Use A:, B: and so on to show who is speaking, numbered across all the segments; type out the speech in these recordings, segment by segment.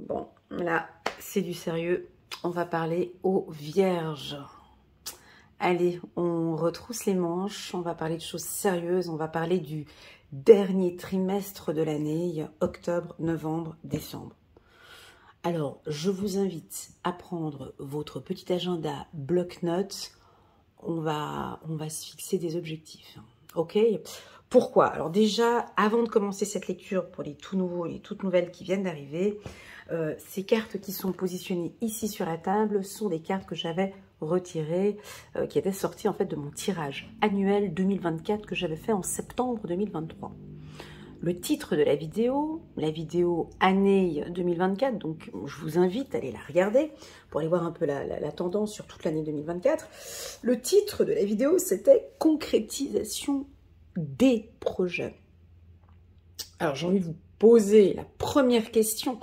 A: Bon, là, c'est du sérieux. On va parler aux vierges. Allez, on retrousse les manches. On va parler de choses sérieuses. On va parler du dernier trimestre de l'année, octobre, novembre, décembre. Alors, je vous invite à prendre votre petit agenda bloc-notes. On va se fixer des objectifs. Ok? Pourquoi? Alors déjà, avant de commencer cette lecture pour les tout nouveaux et les toutes nouvelles qui viennent d'arriver, ces cartes qui sont positionnées ici sur la table sont des cartes que j'avais retirées, qui étaient sorties en fait de mon tirage annuel 2024 que j'avais fait en septembre 2023. Le titre de la vidéo année 2024, donc je vous invite à aller la regarder pour aller voir un peu la tendance sur toute l'année 2024. Le titre de la vidéo, c'était « Concrétisation des projets ». Alors j'ai envie de vous poser la première question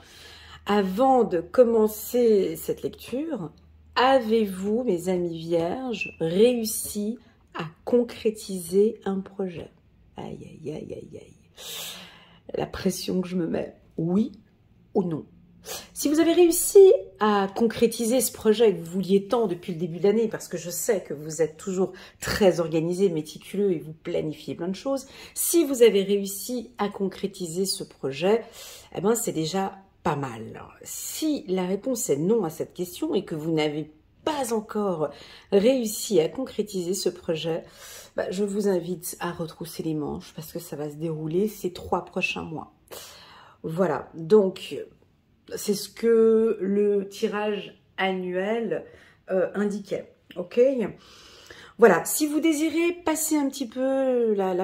A: avant de commencer cette lecture. Avez-vous, mes amis vierges, réussi à concrétiser un projet? Aïe, aïe, aïe, aïe, aïe. La pression que je me mets, oui ou non? Si vous avez réussi à concrétiser ce projet que vous vouliez tant depuis le début de l'année, parce que je sais que vous êtes toujours très organisé, méticuleux et vous planifiez plein de choses, si vous avez réussi à concrétiser ce projet, eh ben c'est déjà pas mal. Alors, si la réponse est non à cette question et que vous n'avez pas encore réussi à concrétiser ce projet, je vous invite à retrousser les manches parce que ça va se dérouler ces 3 prochains mois. Voilà, donc c'est ce que le tirage annuel indiquait, ok? Voilà, si vous désirez passer un petit peu la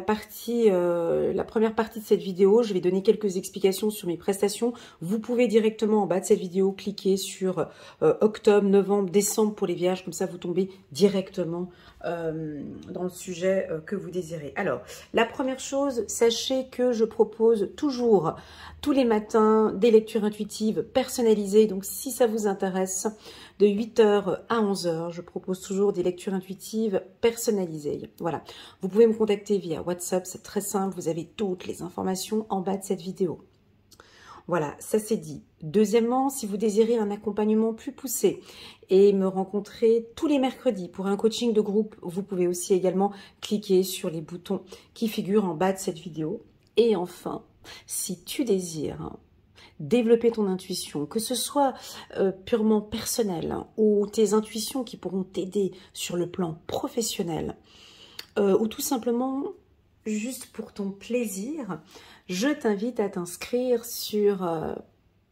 A: première partie de cette vidéo, je vais donner quelques explications sur mes prestations. Vous pouvez directement en bas de cette vidéo cliquer sur octobre, novembre, décembre pour les vierges, comme ça vous tombez directement dans le sujet que vous désirez. Alors, la première chose, sachez que je propose toujours tous les matins des lectures intuitives personnalisées. Donc, si ça vous intéresse, de 8 h à 11 h, je propose toujours des lectures intuitives personnalisées. Voilà, vous pouvez me contacter via WhatsApp, c'est très simple, vous avez toutes les informations en bas de cette vidéo. Voilà, ça c'est dit. Deuxièmement, si vous désirez un accompagnement plus poussé et me rencontrer tous les mercredis pour un coaching de groupe, vous pouvez aussi également cliquer sur les boutons qui figurent en bas de cette vidéo. Et enfin, si tu désires développer ton intuition, que ce soit purement personnel ou tes intuitions qui pourront t'aider sur le plan professionnel ou tout simplement juste pour ton plaisir, je t'invite à t'inscrire sur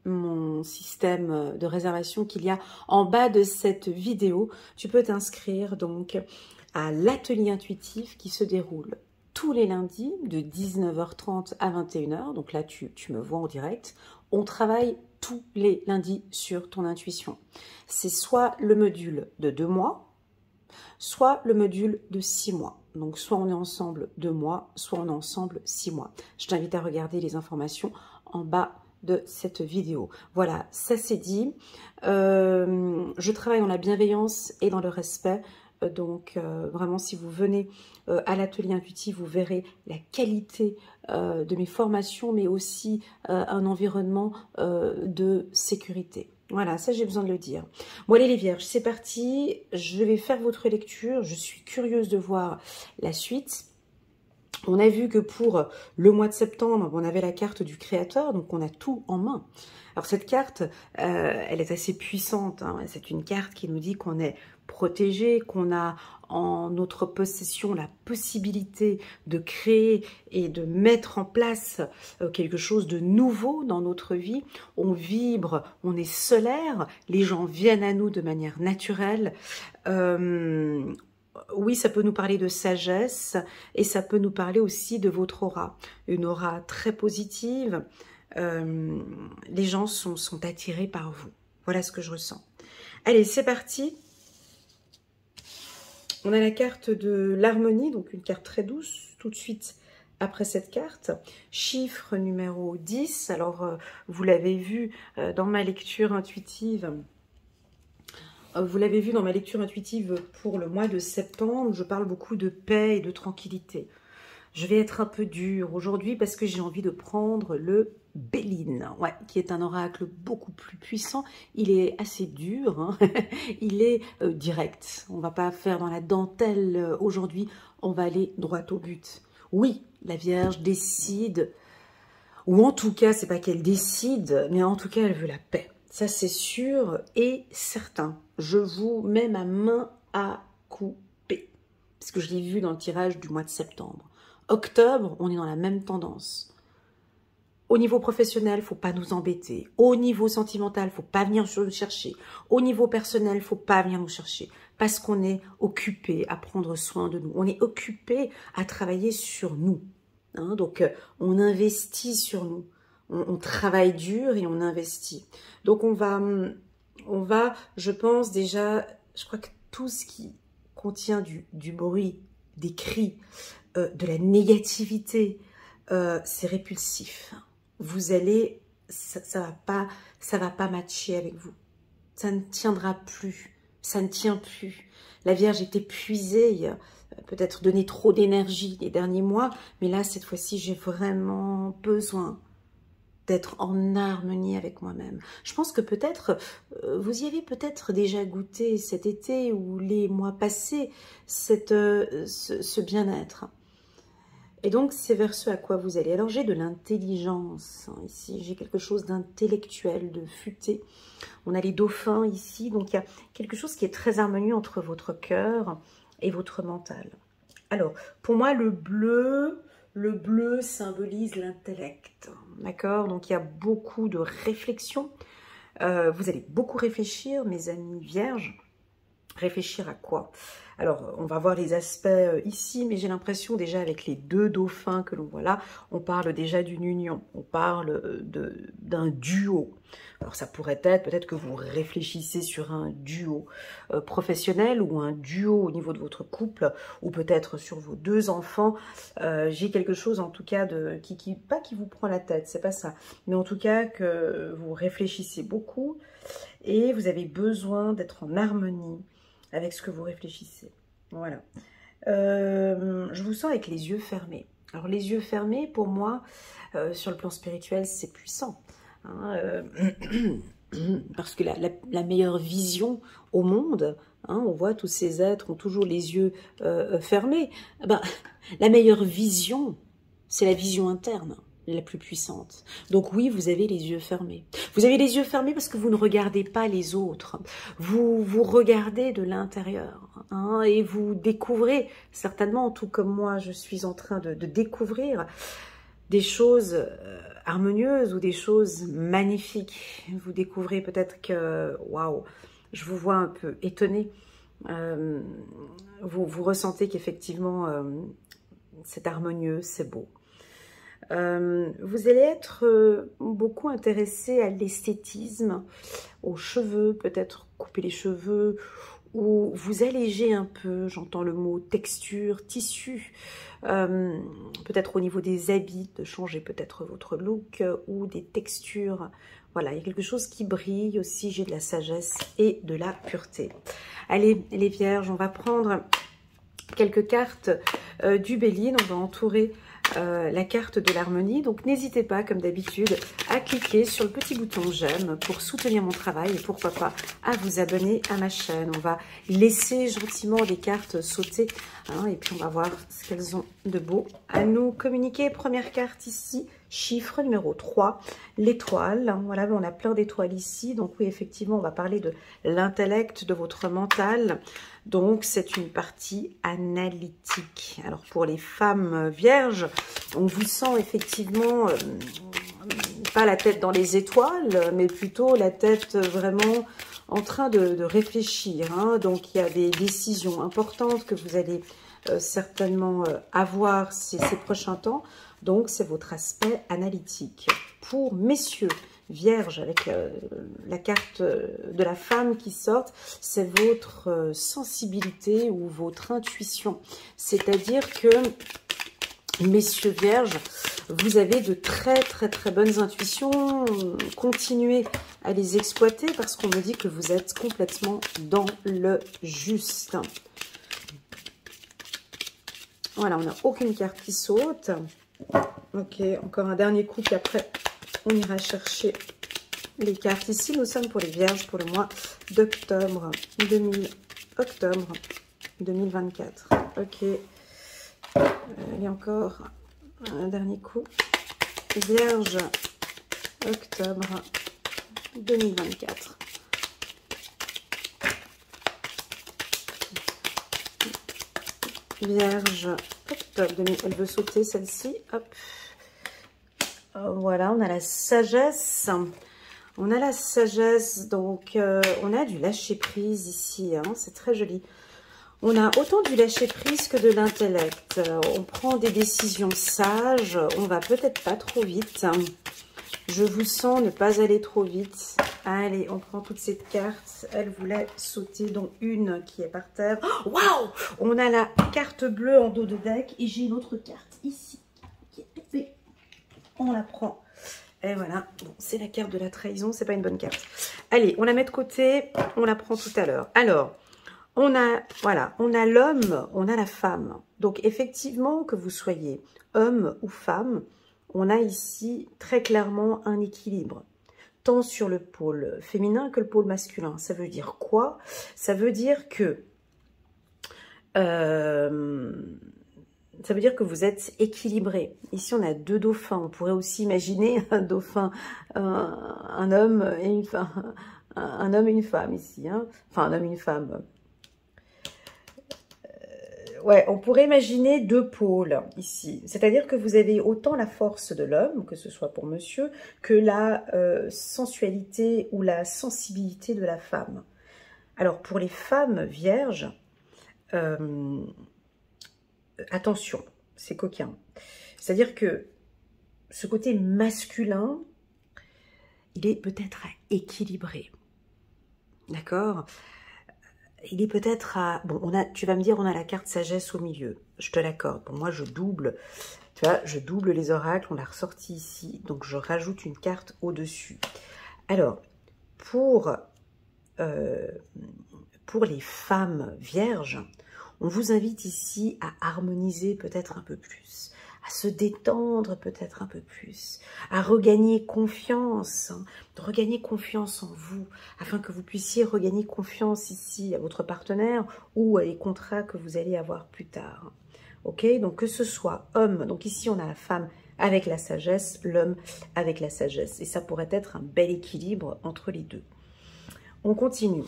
A: mon système de réservation qu'il y a en bas de cette vidéo. Tu peux t'inscrire donc à l'atelier intuitif qui se déroule tous les lundis de 19h30 à 21 h. Donc là, tu me vois en direct. On travaille tous les lundis sur ton intuition. C'est soit le module de 2 mois, soit le module de 6 mois. Donc, soit on est ensemble 2 mois, soit on est ensemble 6 mois. Je t'invite à regarder les informations en bas de cette vidéo. Voilà, ça c'est dit. Je travaille dans la bienveillance et dans le respect. Donc, vraiment, si vous venez à l'atelier intuitif, vous verrez la qualité de mes formations, mais aussi un environnement de sécurité. Voilà, ça j'ai besoin de le dire. Bon allez les vierges, c'est parti. Je vais faire votre lecture. Je suis curieuse de voir la suite. On a vu que pour le mois de septembre, on avait la carte du créateur, donc on a tout en main. Alors cette carte, elle est assez puissante, hein. C'est une carte qui nous dit qu'on est protégé, qu'on a en notre possession la possibilité de créer et de mettre en place quelque chose de nouveau dans notre vie. On vibre, on est solaire, les gens viennent à nous de manière naturelle. Oui, ça peut nous parler de sagesse et ça peut nous parler aussi de votre aura. Une aura très positive. Les gens sont attirés par vous. Voilà ce que je ressens. Allez, c'est parti. On a la carte de l'harmonie, donc une carte très douce, tout de suite après cette carte. Chiffre numéro 10. Alors, vous l'avez vu dans ma lecture intuitive. Vous l'avez vu dans ma lecture intuitive pour le mois de septembre, je parle beaucoup de paix et de tranquillité. Je vais être un peu dure aujourd'hui parce que j'ai envie de prendre le Béline, ouais, qui est un oracle beaucoup plus puissant. Il est assez dur, hein. Il est direct. On va pas faire dans la dentelle aujourd'hui, on va aller droit au but. Oui, la Vierge décide, ou en tout cas, c'est pas qu'elle décide, mais en tout cas, elle veut la paix. Ça, c'est sûr et certain. Je vous mets ma main à couper, parce que je l'ai vu dans le tirage du mois de septembre. Octobre, on est dans la même tendance. Au niveau professionnel, faut pas nous embêter. Au niveau sentimental, faut pas venir nous chercher. Au niveau personnel, faut pas venir nous chercher. Parce qu'on est occupé à prendre soin de nous. On est occupé à travailler sur nous. Hein, donc, on investit sur nous. On travaille dur et on investit. Donc, on va, je pense déjà, je crois que tout ce qui contient du bruit, des cris, de la négativité, c'est répulsif. Vous allez, ça va pas matcher avec vous. Ça ne tiendra plus, ça ne tient plus. La Vierge est épuisée, peut-être donné trop d'énergie les derniers mois, mais là, cette fois-ci, j'ai vraiment besoin d'être en harmonie avec moi-même. Je pense que peut-être, vous y avez peut-être déjà goûté cet été ou les mois passés, ce bien-être. Et donc, c'est vers ce à quoi vous allez. Alors, j'ai de l'intelligence, hein, ici. J'ai quelque chose d'intellectuel, de futé. On a les dauphins ici. Donc, il y a quelque chose qui est très harmonieux entre votre cœur et votre mental. Alors, pour moi, le bleu symbolise l'intellect. D'accord? Donc, il y a beaucoup de réflexion. Vous allez beaucoup réfléchir, mes amis vierges. Réfléchir à quoi? Alors, on va voir les aspects ici, mais j'ai l'impression déjà avec les deux dauphins que l'on voit là, on parle déjà d'une union, on parle d'un duo. Alors, ça pourrait être, peut-être que vous réfléchissez sur un duo professionnel ou un duo au niveau de votre couple, ou peut-être sur vos deux enfants. J'ai quelque chose en tout cas pas qui vous prend la tête, c'est pas ça, mais en tout cas que vous réfléchissez beaucoup et vous avez besoin d'être en harmonie avec ce que vous réfléchissez. Voilà. Je vous sens avec les yeux fermés. Alors, les yeux fermés, pour moi, sur le plan spirituel, c'est puissant. Hein, parce que la meilleure vision au monde, hein, on voit tous ces êtres ont toujours les yeux fermés. Ben, la meilleure vision, c'est la vision interne, la plus puissante. Donc oui, vous avez les yeux fermés. Vous avez les yeux fermés parce que vous ne regardez pas les autres. Vous regardez de l'intérieur, hein, et vous découvrez, certainement, tout comme moi, je suis en train de découvrir des choses harmonieuses ou des choses magnifiques. Vous découvrez peut-être que, waouh, je vous vois un peu étonné. Vous ressentez qu'effectivement, c'est harmonieux, c'est beau. Vous allez être beaucoup intéressé à l'esthétisme, aux cheveux, peut-être couper les cheveux, ou vous alléger un peu, j'entends le mot texture, tissu, peut-être au niveau des habits, de changer peut-être votre look, ou des textures. Voilà, il y a quelque chose qui brille aussi, j'ai de la sagesse et de la pureté. Allez, les vierges, on va prendre quelques cartes du Béline, on va entourer la carte de l'harmonie. Donc n'hésitez pas, comme d'habitude, à cliquer sur le petit bouton j'aime pour soutenir mon travail et pourquoi pas à vous abonner à ma chaîne. On va laisser gentiment les cartes sauter, hein, et puis on va voir ce qu'elles ont de beau à nous communiquer. Première carte ici, chiffre numéro 3, l'étoile. Voilà, on a plein d'étoiles ici. Donc oui, effectivement, on va parler de l'intellect, de votre mental. Donc, c'est une partie analytique. Alors, pour les femmes vierges, on vous sent effectivement pas la tête dans les étoiles, mais plutôt la tête vraiment en train de réfléchir. Hein. Donc, il y a des décisions importantes que vous allez certainement avoir ces prochains temps. Donc, c'est votre aspect analytique. Pour messieurs vierge, avec la carte de la femme qui sort, c'est votre sensibilité ou votre intuition. C'est-à-dire que, messieurs vierges, vous avez de très bonnes intuitions. Continuez à les exploiter parce qu'on me dit que vous êtes complètement dans le juste. Voilà, on n'a aucune carte qui saute. Ok, encore un dernier coup, puis après, on ira chercher les cartes. Ici, nous sommes pour les Vierges pour le mois d'octobre 2024. Ok. Allez, encore un dernier coup. Vierge, octobre 2024. Vierge, octobre 2000. Elle veut sauter celle-ci. Hop. Voilà, on a la sagesse. On a la sagesse, donc on a du lâcher-prise ici. Hein, c'est très joli. On a autant du lâcher-prise que de l'intellect. On prend des décisions sages. On va peut-être pas trop vite. Je vous sens ne pas aller trop vite. Allez, on prend toutes ces cartes. Elle voulait sauter, dont une qui est par terre. Waouh! On a la carte bleue en dos de deck. Et j'ai une autre carte ici qui est tombée. On la prend. Et voilà. Bon, c'est la carte de la trahison. C'est pas une bonne carte. Allez, on la met de côté. On la prend tout à l'heure. Alors, on a, voilà, on a l'homme, on a la femme. Donc, effectivement, que vous soyez homme ou femme, on a ici très clairement un équilibre, tant sur le pôle féminin que le pôle masculin. Ça veut dire quoi? Ça veut dire que vous êtes équilibré. Ici, on a deux dauphins. On pourrait aussi imaginer un dauphin, un homme et une femme, un homme et une femme ici. Hein. Enfin, un homme et une femme. Ouais, on pourrait imaginer deux pôles ici. C'est-à-dire que vous avez autant la force de l'homme, que ce soit pour monsieur, que la sensualité ou la sensibilité de la femme. Alors, pour les femmes vierges, attention, c'est coquin. C'est-à-dire que ce côté masculin, il est peut-être à équilibrer. D'accord ? Il est peut-être à... Bon, tu vas me dire, on a la carte sagesse au milieu. Je te l'accorde. Pour moi, je double. Tu vois, je double les oracles. On l'a ressorti ici. Donc, je rajoute une carte au-dessus. Alors, pour les femmes vierges, on vous invite ici à harmoniser peut-être un peu plus, à se détendre peut-être un peu plus, à regagner confiance, hein, de regagner confiance en vous, afin que vous puissiez regagner confiance ici à votre partenaire ou à les contrats que vous allez avoir plus tard. Ok, donc que ce soit homme, donc ici on a la femme avec la sagesse, l'homme avec la sagesse, et ça pourrait être un bel équilibre entre les deux. On continue.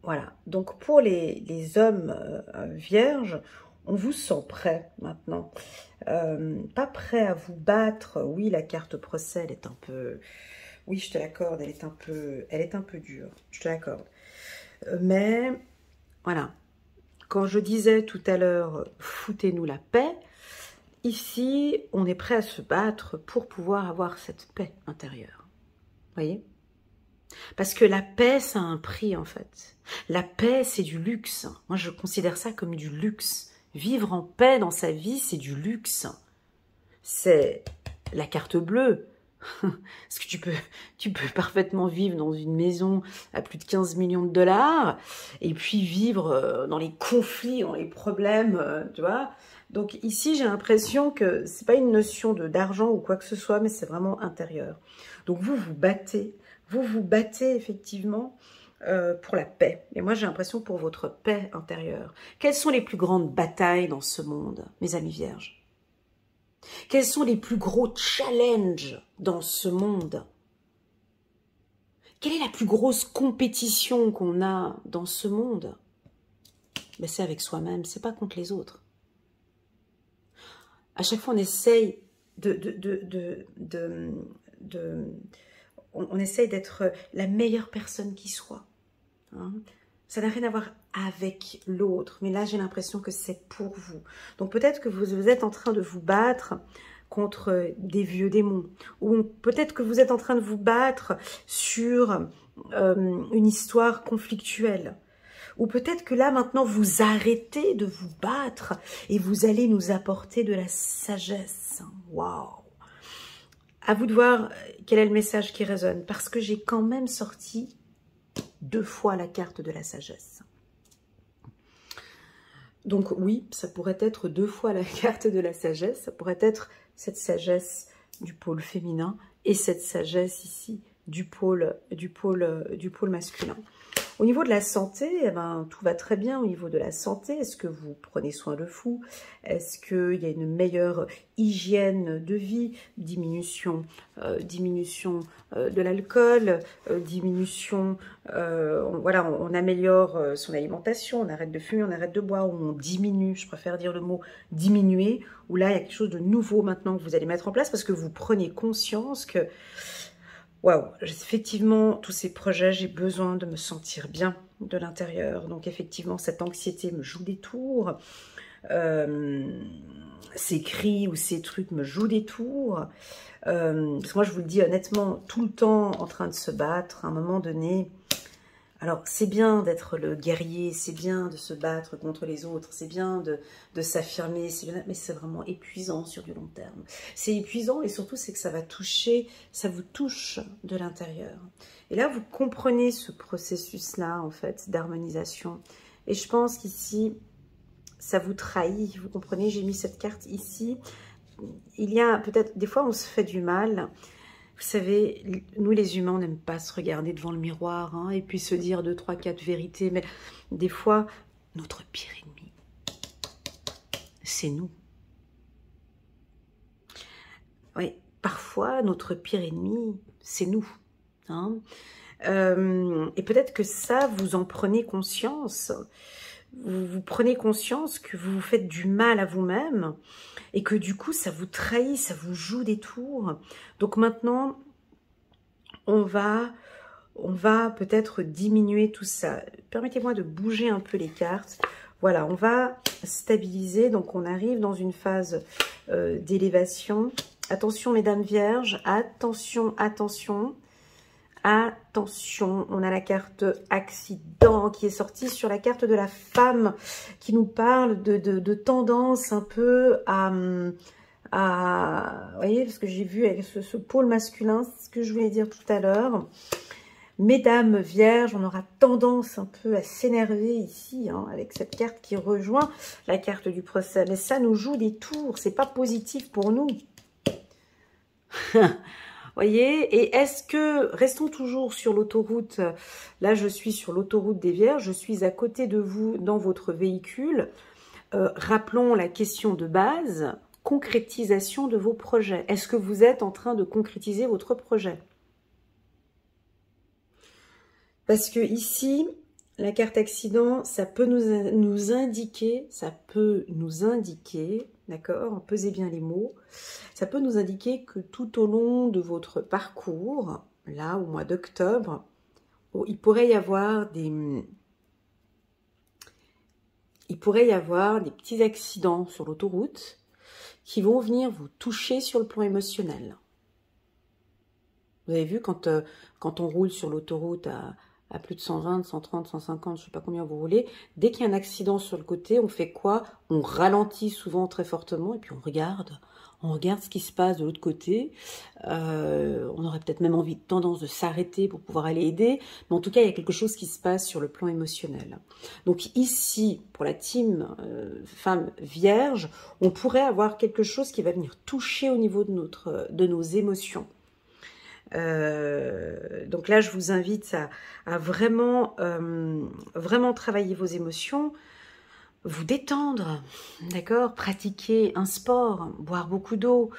A: Voilà, donc pour les hommes vierges, on vous sent prêt maintenant. Pas prêt à vous battre. Oui, la carte procès, elle est un peu... Oui, je te l'accorde, elle est un peu dure. Je te l'accorde. Mais, voilà. Quand je disais tout à l'heure, foutez-nous la paix, ici, on est prêt à se battre pour pouvoir avoir cette paix intérieure. Vous voyez ? Parce que la paix, ça a un prix, en fait. La paix, c'est du luxe. Moi, je considère ça comme du luxe. Vivre en paix dans sa vie, c'est du luxe. C'est la carte bleue. Parce que tu peux parfaitement vivre dans une maison à plus de 15 millions de dollars et puis vivre dans les conflits, dans les problèmes, tu vois. Donc ici, j'ai l'impression que c'est pas une notion d'argent ou quoi que ce soit, mais c'est vraiment intérieur. Donc vous vous battez effectivement pour la paix. Et moi, j'ai l'impression pour votre paix intérieure. Quelles sont les plus grandes batailles dans ce monde, mes amis vierges? Quels sont les plus gros challenges dans ce monde? Quelle est la plus grosse compétition qu'on a dans ce monde? Ben, c'est avec soi-même, c'est pas contre les autres. À chaque fois, on essaye on essaye d'être la meilleure personne qui soit. Hein? Ça n'a rien à voir avec l'autre, mais là j'ai l'impression que c'est pour vous. Donc peut-être que vous êtes en train de vous battre contre des vieux démons, ou peut-être que vous êtes en train de vous battre sur une histoire conflictuelle, ou peut-être que là maintenant vous arrêtez de vous battre et vous allez nous apporter de la sagesse. Waouh! À vous de voir quel est le message qui résonne, parce que j'ai quand même sorti 2 fois la carte de la sagesse. Donc oui, ça pourrait être 2 fois la carte de la sagesse, ça pourrait être cette sagesse du pôle féminin et cette sagesse ici du pôle masculin. Au niveau de la santé, eh ben, tout va très bien au niveau de la santé. Est-ce que vous prenez soin de vous? Est-ce qu'il y a une meilleure hygiène de vie? Diminution de l'alcool, diminution, voilà, on améliore son alimentation, on arrête de fumer, on arrête de boire, on diminue, je préfère dire le mot diminuer, où là, il y a quelque chose de nouveau maintenant que vous allez mettre en place parce que vous prenez conscience que waouh, effectivement, tous ces projets, j'ai besoin de me sentir bien de l'intérieur. Donc effectivement, cette anxiété me joue des tours. Ces cris ou ces trucs me jouent des tours. Parce que moi, je vous le dis honnêtement, tout le temps en train de se battre, à un moment donné... Alors, c'est bien d'être le guerrier, c'est bien de se battre contre les autres, c'est bien de s'affirmer, mais c'est vraiment épuisant sur du long terme. C'est épuisant et surtout, c'est que ça va toucher, ça vous touche de l'intérieur. Et là, vous comprenez ce processus-là, en fait, d'harmonisation. Et je pense qu'ici, ça vous trahit, vous comprenez, j'ai mis cette carte ici. Il y a peut-être, des fois, on se fait du mal. Vous savez, nous les humains, on n'aime pas se regarder devant le miroir hein, et puis se dire 2, 3, 4 vérités. Mais des fois, notre pire ennemi, c'est nous. Oui, parfois, notre pire ennemi, c'est nous. Hein. Et peut-être que ça, vous en prenez conscience. Vous prenez conscience que vous vous faites du mal à vous-même et que du coup, ça vous trahit, ça vous joue des tours. Donc maintenant, on va peut-être diminuer tout ça. Permettez-moi de bouger un peu les cartes. Voilà, on va stabiliser. Donc, on arrive dans une phase d'élévation. Attention, mesdames vierges. Attention, attention. Attention, on a la carte accident qui est sortie sur la carte de la femme qui nous parle de tendance un peu à vous voyez, parce que j'ai vu avec ce pôle masculin, c'est ce que je voulais dire tout à l'heure. Mesdames vierges, on aura tendance un peu à s'énerver ici, hein, avec cette carte qui rejoint la carte du procès. Mais ça nous joue des tours, c'est pas positif pour nous. Voyez, et est-ce que, restons toujours sur l'autoroute, là je suis sur l'autoroute des Vierges, je suis à côté de vous dans votre véhicule, rappelons la question de base, concrétisation de vos projets. Est-ce que vous êtes en train de concrétiser votre projet? Parce que ici, la carte accident, ça peut nous indiquer, d'accord, pesez bien les mots, ça peut nous indiquer que tout au long de votre parcours, là, au mois d'octobre, il pourrait y avoir des petits accidents sur l'autoroute qui vont venir vous toucher sur le plan émotionnel. Vous avez vu, quand on roule sur l'autoroute à plus de 120, 130, 150, je ne sais pas combien vous roulez, dès qu'il y a un accident sur le côté, on fait quoi? On ralentit souvent très fortement et puis on regarde ce qui se passe de l'autre côté. On aurait peut-être même tendance de s'arrêter pour pouvoir aller aider, mais en tout cas, il y a quelque chose qui se passe sur le plan émotionnel. Donc ici, pour la team femme vierge, on pourrait avoir quelque chose qui va venir toucher au niveau de nos émotions. Donc là, je vous invite à vraiment, vraiment travailler vos émotions, vous détendre, d'accord, pratiquer un sport, boire beaucoup d'eau,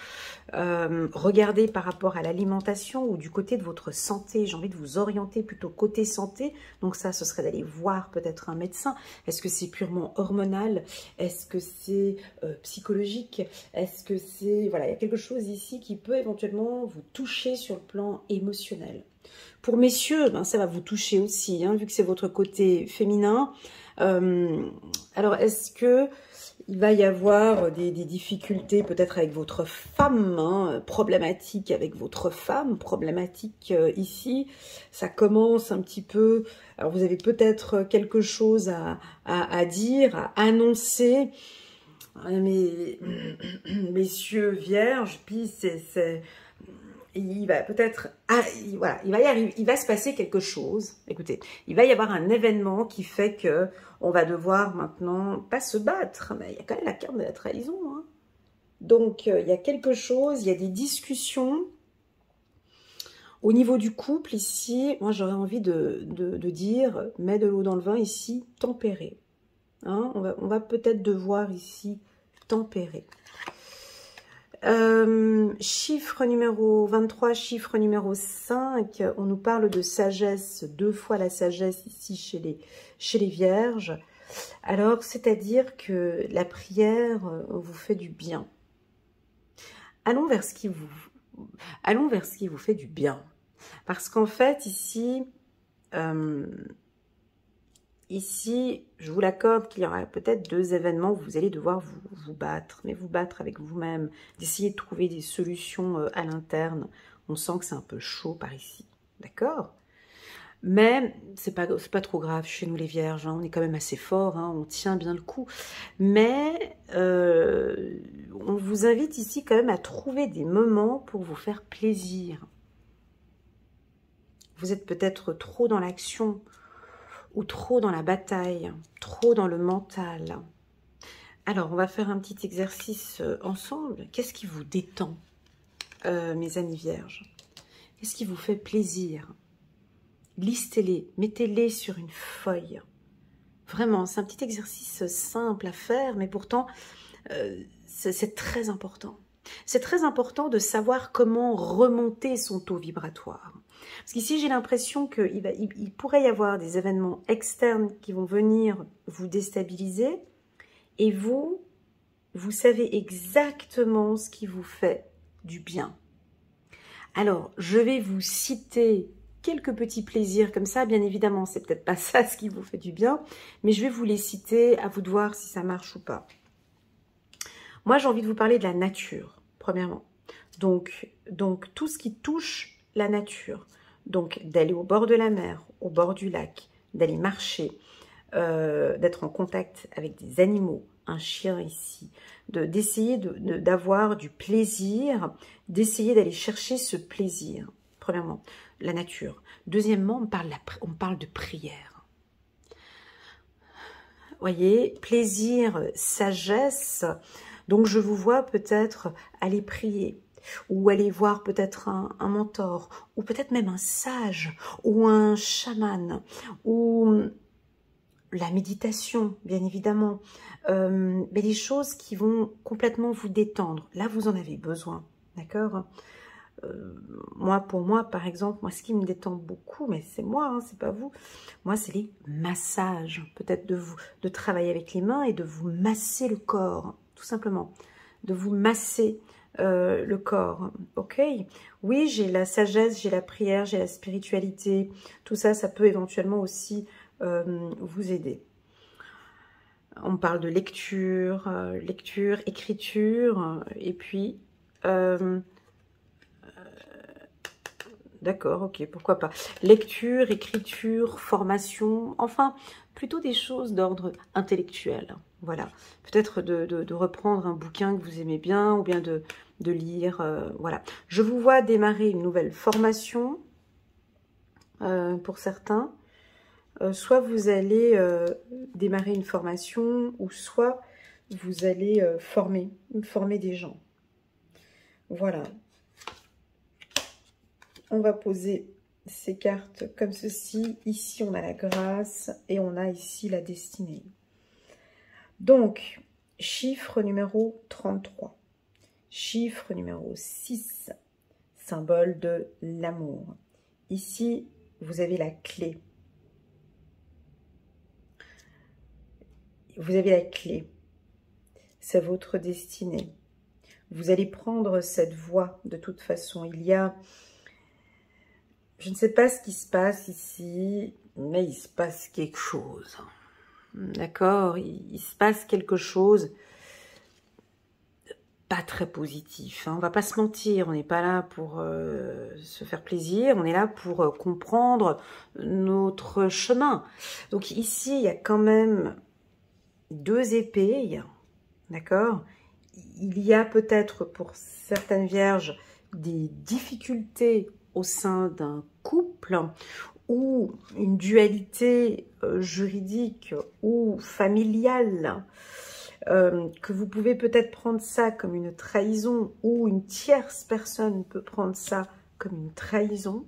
A: regarder par rapport à l'alimentation ou du côté de votre santé. J'ai envie de vous orienter plutôt côté santé. Donc ça, ce serait d'aller voir peut-être un médecin. Est-ce que c'est purement hormonal? Est-ce que c'est psychologique? Est-ce que c'est... Voilà, il y a quelque chose ici qui peut éventuellement vous toucher sur le plan émotionnel. Pour messieurs, ben, ça va vous toucher aussi, hein, vu que c'est votre côté féminin. Alors, est-ce que il va y avoir des difficultés peut-être avec votre femme, hein, problématique avec votre femme, problématique ici, ça commence un petit peu, alors vous avez peut-être quelque chose à dire, à annoncer, mais messieurs vierges, puis il va peut-être, voilà, il va y arriver, il va se passer quelque chose. Écoutez, il va y avoir un événement qui fait que on va devoir maintenant, pas se battre, mais il y a quand même la carte de la trahison. Hein. Donc, il y a quelque chose, il y a des discussions. Au niveau du couple, ici, moi j'aurais envie de dire, mets de l'eau dans le vin ici, tempérer. Hein, on va peut-être devoir ici tempérer. Chiffre numéro 23, chiffre numéro 5, on nous parle de sagesse, 2 fois la sagesse ici chez les vierges. Alors, c'est-à-dire que la prière vous fait du bien. Allons vers ce qui vous fait du bien. Parce qu'en fait, ici, je vous l'accorde qu'il y aura peut-être 2 événements où vous allez devoir vous battre, mais vous battre avec vous-même, d'essayer de trouver des solutions à l'interne. On sent que c'est un peu chaud par ici, d'accord? Mais c'est pas trop grave chez nous les vierges, hein, on est quand même assez fort, hein, on tient bien le coup. Mais on vous invite ici quand même à trouver des moments pour vous faire plaisir. Vous êtes peut-être trop dans l'action, ou trop dans la bataille, trop dans le mental. Alors, on va faire un petit exercice ensemble. Qu'est-ce qui vous détend, mes amis vierges? Qu'est-ce qui vous fait plaisir? Listez-les, mettez-les sur une feuille. Vraiment, c'est un petit exercice simple à faire, mais pourtant, c'est très important. C'est très important de savoir comment remonter son taux vibratoire. Parce qu'ici, j'ai l'impression qu'il pourrait y avoir des événements externes qui vont venir vous déstabiliser. Et vous savez exactement ce qui vous fait du bien. Alors, je vais vous citer quelques petits plaisirs comme ça. Bien évidemment, c'est peut-être pas ça ce qui vous fait du bien. Mais je vais vous les citer, à vous de voir si ça marche ou pas. Moi, j'ai envie de vous parler de la nature, premièrement. Donc tout ce qui touche la nature. Donc, d'aller au bord de la mer, au bord du lac, d'aller marcher, d'être en contact avec des animaux, un chien ici, d'essayer d'avoir du plaisir, d'essayer d'aller chercher ce plaisir. Premièrement, la nature. Deuxièmement, on parle de prière. Voyez, plaisir, sagesse. Donc, je vous vois peut-être aller prier, ou aller voir peut-être un mentor, ou peut-être même un sage, ou un chaman, ou la méditation, bien évidemment, mais des choses qui vont complètement vous détendre. Là, vous en avez besoin, d'accord? Pour moi, par exemple, moi, ce qui me détend beaucoup, mais c'est moi, hein, c'est pas vous, moi, c'est les massages. Peut-être de travailler avec les mains et de vous masser le corps, tout simplement. De vous masser le corps, ok? Oui, j'ai la sagesse, j'ai la prière, j'ai la spiritualité. Tout ça, ça peut éventuellement aussi vous aider. On parle de lecture, écriture, et puis... D'accord, ok, pourquoi pas. Lecture, écriture, formation, enfin, plutôt des choses d'ordre intellectuel. Voilà, peut-être de reprendre un bouquin que vous aimez bien, ou bien de lire, voilà. Je vous vois démarrer une nouvelle formation, pour certains. Soit vous allez démarrer une formation, ou soit vous allez former des gens. Voilà. On va poser ces cartes comme ceci. Ici, on a la grâce et on a ici la destinée. Donc, chiffre numéro 33. Chiffre numéro 6. Symbole de l'amour. Ici, vous avez la clé. Vous avez la clé. C'est votre destinée. Vous allez prendre cette voie de toute façon. Il y a... Je ne sais pas ce qui se passe ici, mais il se passe quelque chose. D'accord? Il se passe quelque chose pas très positif. Hein. On va pas se mentir, on n'est pas là pour se faire plaisir, on est là pour comprendre notre chemin. Donc ici, il y a quand même 2 épées, d'accord? Il y a peut-être pour certaines vierges des difficultés au sein d'un couple ou une dualité juridique ou familiale, que vous pouvez peut-être prendre ça comme une trahison ou une tierce personne peut prendre ça comme une trahison,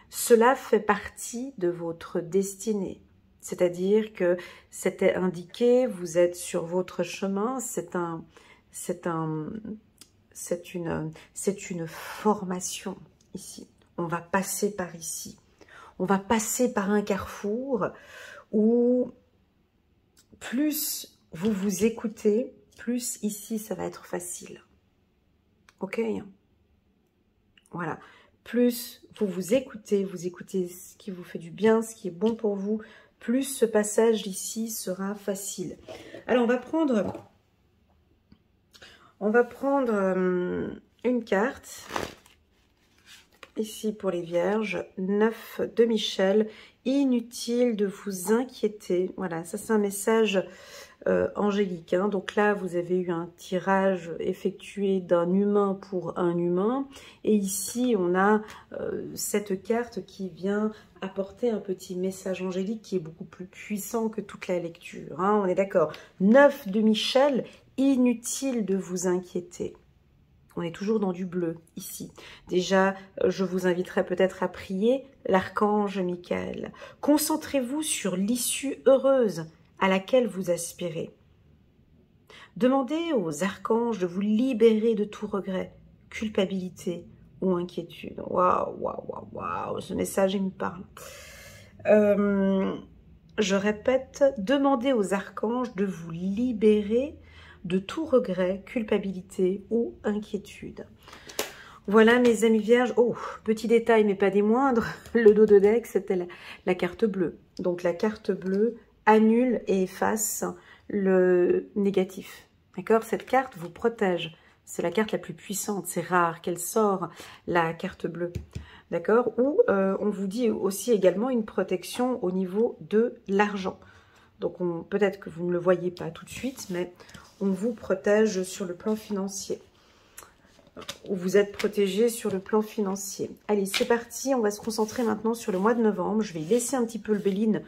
A: cela fait partie de votre destinée. C'est-à-dire que c'était indiqué, vous êtes sur votre chemin, c'est une formation ici. On va passer par ici. On va passer par un carrefour où plus vous vous écoutez, plus ici ça va être facile. Ok? Voilà. Plus vous vous écoutez ce qui vous fait du bien, ce qui est bon pour vous, plus ce passage ici sera facile. Alors on va prendre une carte ici pour les vierges, 9 de Michel. Inutile de vous inquiéter. Voilà, ça c'est un message angélique. Hein. Donc là, vous avez eu un tirage effectué d'un humain pour un humain. Et ici, on a cette carte qui vient apporter un petit message angélique qui est beaucoup plus puissant que toute la lecture. Hein. On est d'accord. 9 de Michel, inutile de vous inquiéter. On est toujours dans du bleu, ici. Déjà, je vous inviterai peut-être à prier l'archange Michael. Concentrez-vous sur l'issue heureuse à laquelle vous aspirez. Demandez aux archanges de vous libérer de tout regret, culpabilité ou inquiétude. Waouh, waouh, waouh, waouh, ce message, il me parle. Je répète, demandez aux archanges de vous libérer de tout regret, culpabilité ou inquiétude. Voilà mes amis vierges. Oh, petit détail mais pas des moindres, le dos de deck c'était la carte bleue. Donc la carte bleue annule et efface le négatif. D'accord? Cette carte vous protège. C'est la carte la plus puissante. C'est rare qu'elle sort, la carte bleue. D'accord? Ou on vous dit aussi également une protection au niveau de l'argent. Donc peut-être que vous ne le voyez pas tout de suite, mais on vous protège sur le plan financier. Ou vous êtes protégé sur le plan financier. Allez, c'est parti. On va se concentrer maintenant sur le mois de novembre. Je vais laisser un petit peu le Béline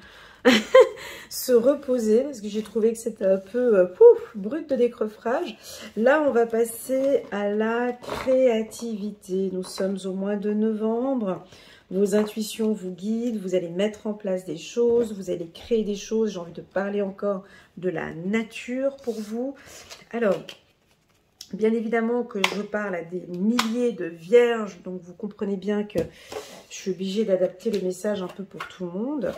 A: se reposer parce que j'ai trouvé que c'était un peu brut de décroffrage. Là, on va passer à la créativité. Nous sommes au mois de novembre. Vos intuitions vous guident, vous allez mettre en place des choses, vous allez créer des choses. J'ai envie de parler encore de la nature pour vous. Alors, bien évidemment que je parle à des milliers de vierges, donc vous comprenez bien que je suis obligée d'adapter le message un peu pour tout le monde.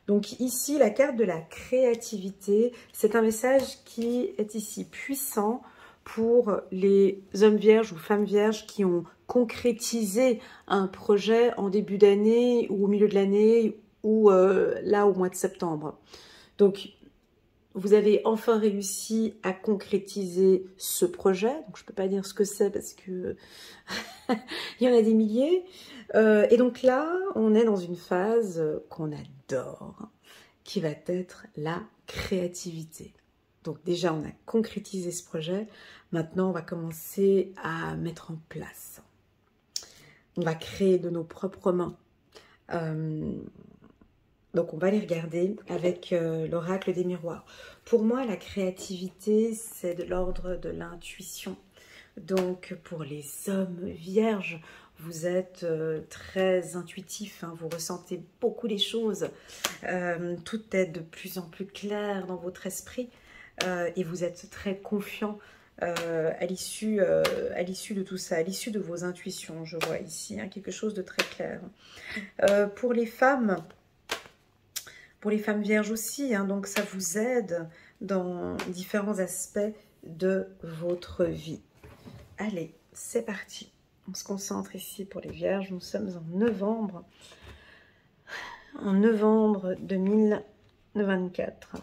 A: Donc ici, la carte de la créativité, c'est un message qui est ici puissant pour les hommes vierges ou femmes vierges qui ont concrétisé un projet en début d'année ou au milieu de l'année ou là au mois de septembre. Donc, vous avez enfin réussi à concrétiser ce projet. Donc, je ne peux pas dire ce que c'est parce que il y en a des milliers. Et donc là, on est dans une phase qu'on adore, qui va être la créativité. Donc déjà, on a concrétisé ce projet. Maintenant, on va commencer à mettre en place. On va créer de nos propres mains. Donc, on va les regarder avec l'oracle des miroirs. Pour moi, la créativité, c'est de l'ordre de l'intuition. Donc, pour les hommes vierges, vous êtes très intuitif, hein, vous ressentez beaucoup les choses. Tout est de plus en plus clair dans votre esprit. Et vous êtes très confiant à l'issue de tout ça, à l'issue de vos intuitions, je vois ici, hein, quelque chose de très clair. Pour les femmes vierges aussi, hein, donc ça vous aide dans différents aspects de votre vie. Allez, c'est parti. On se concentre ici pour les vierges, nous sommes en novembre 2024.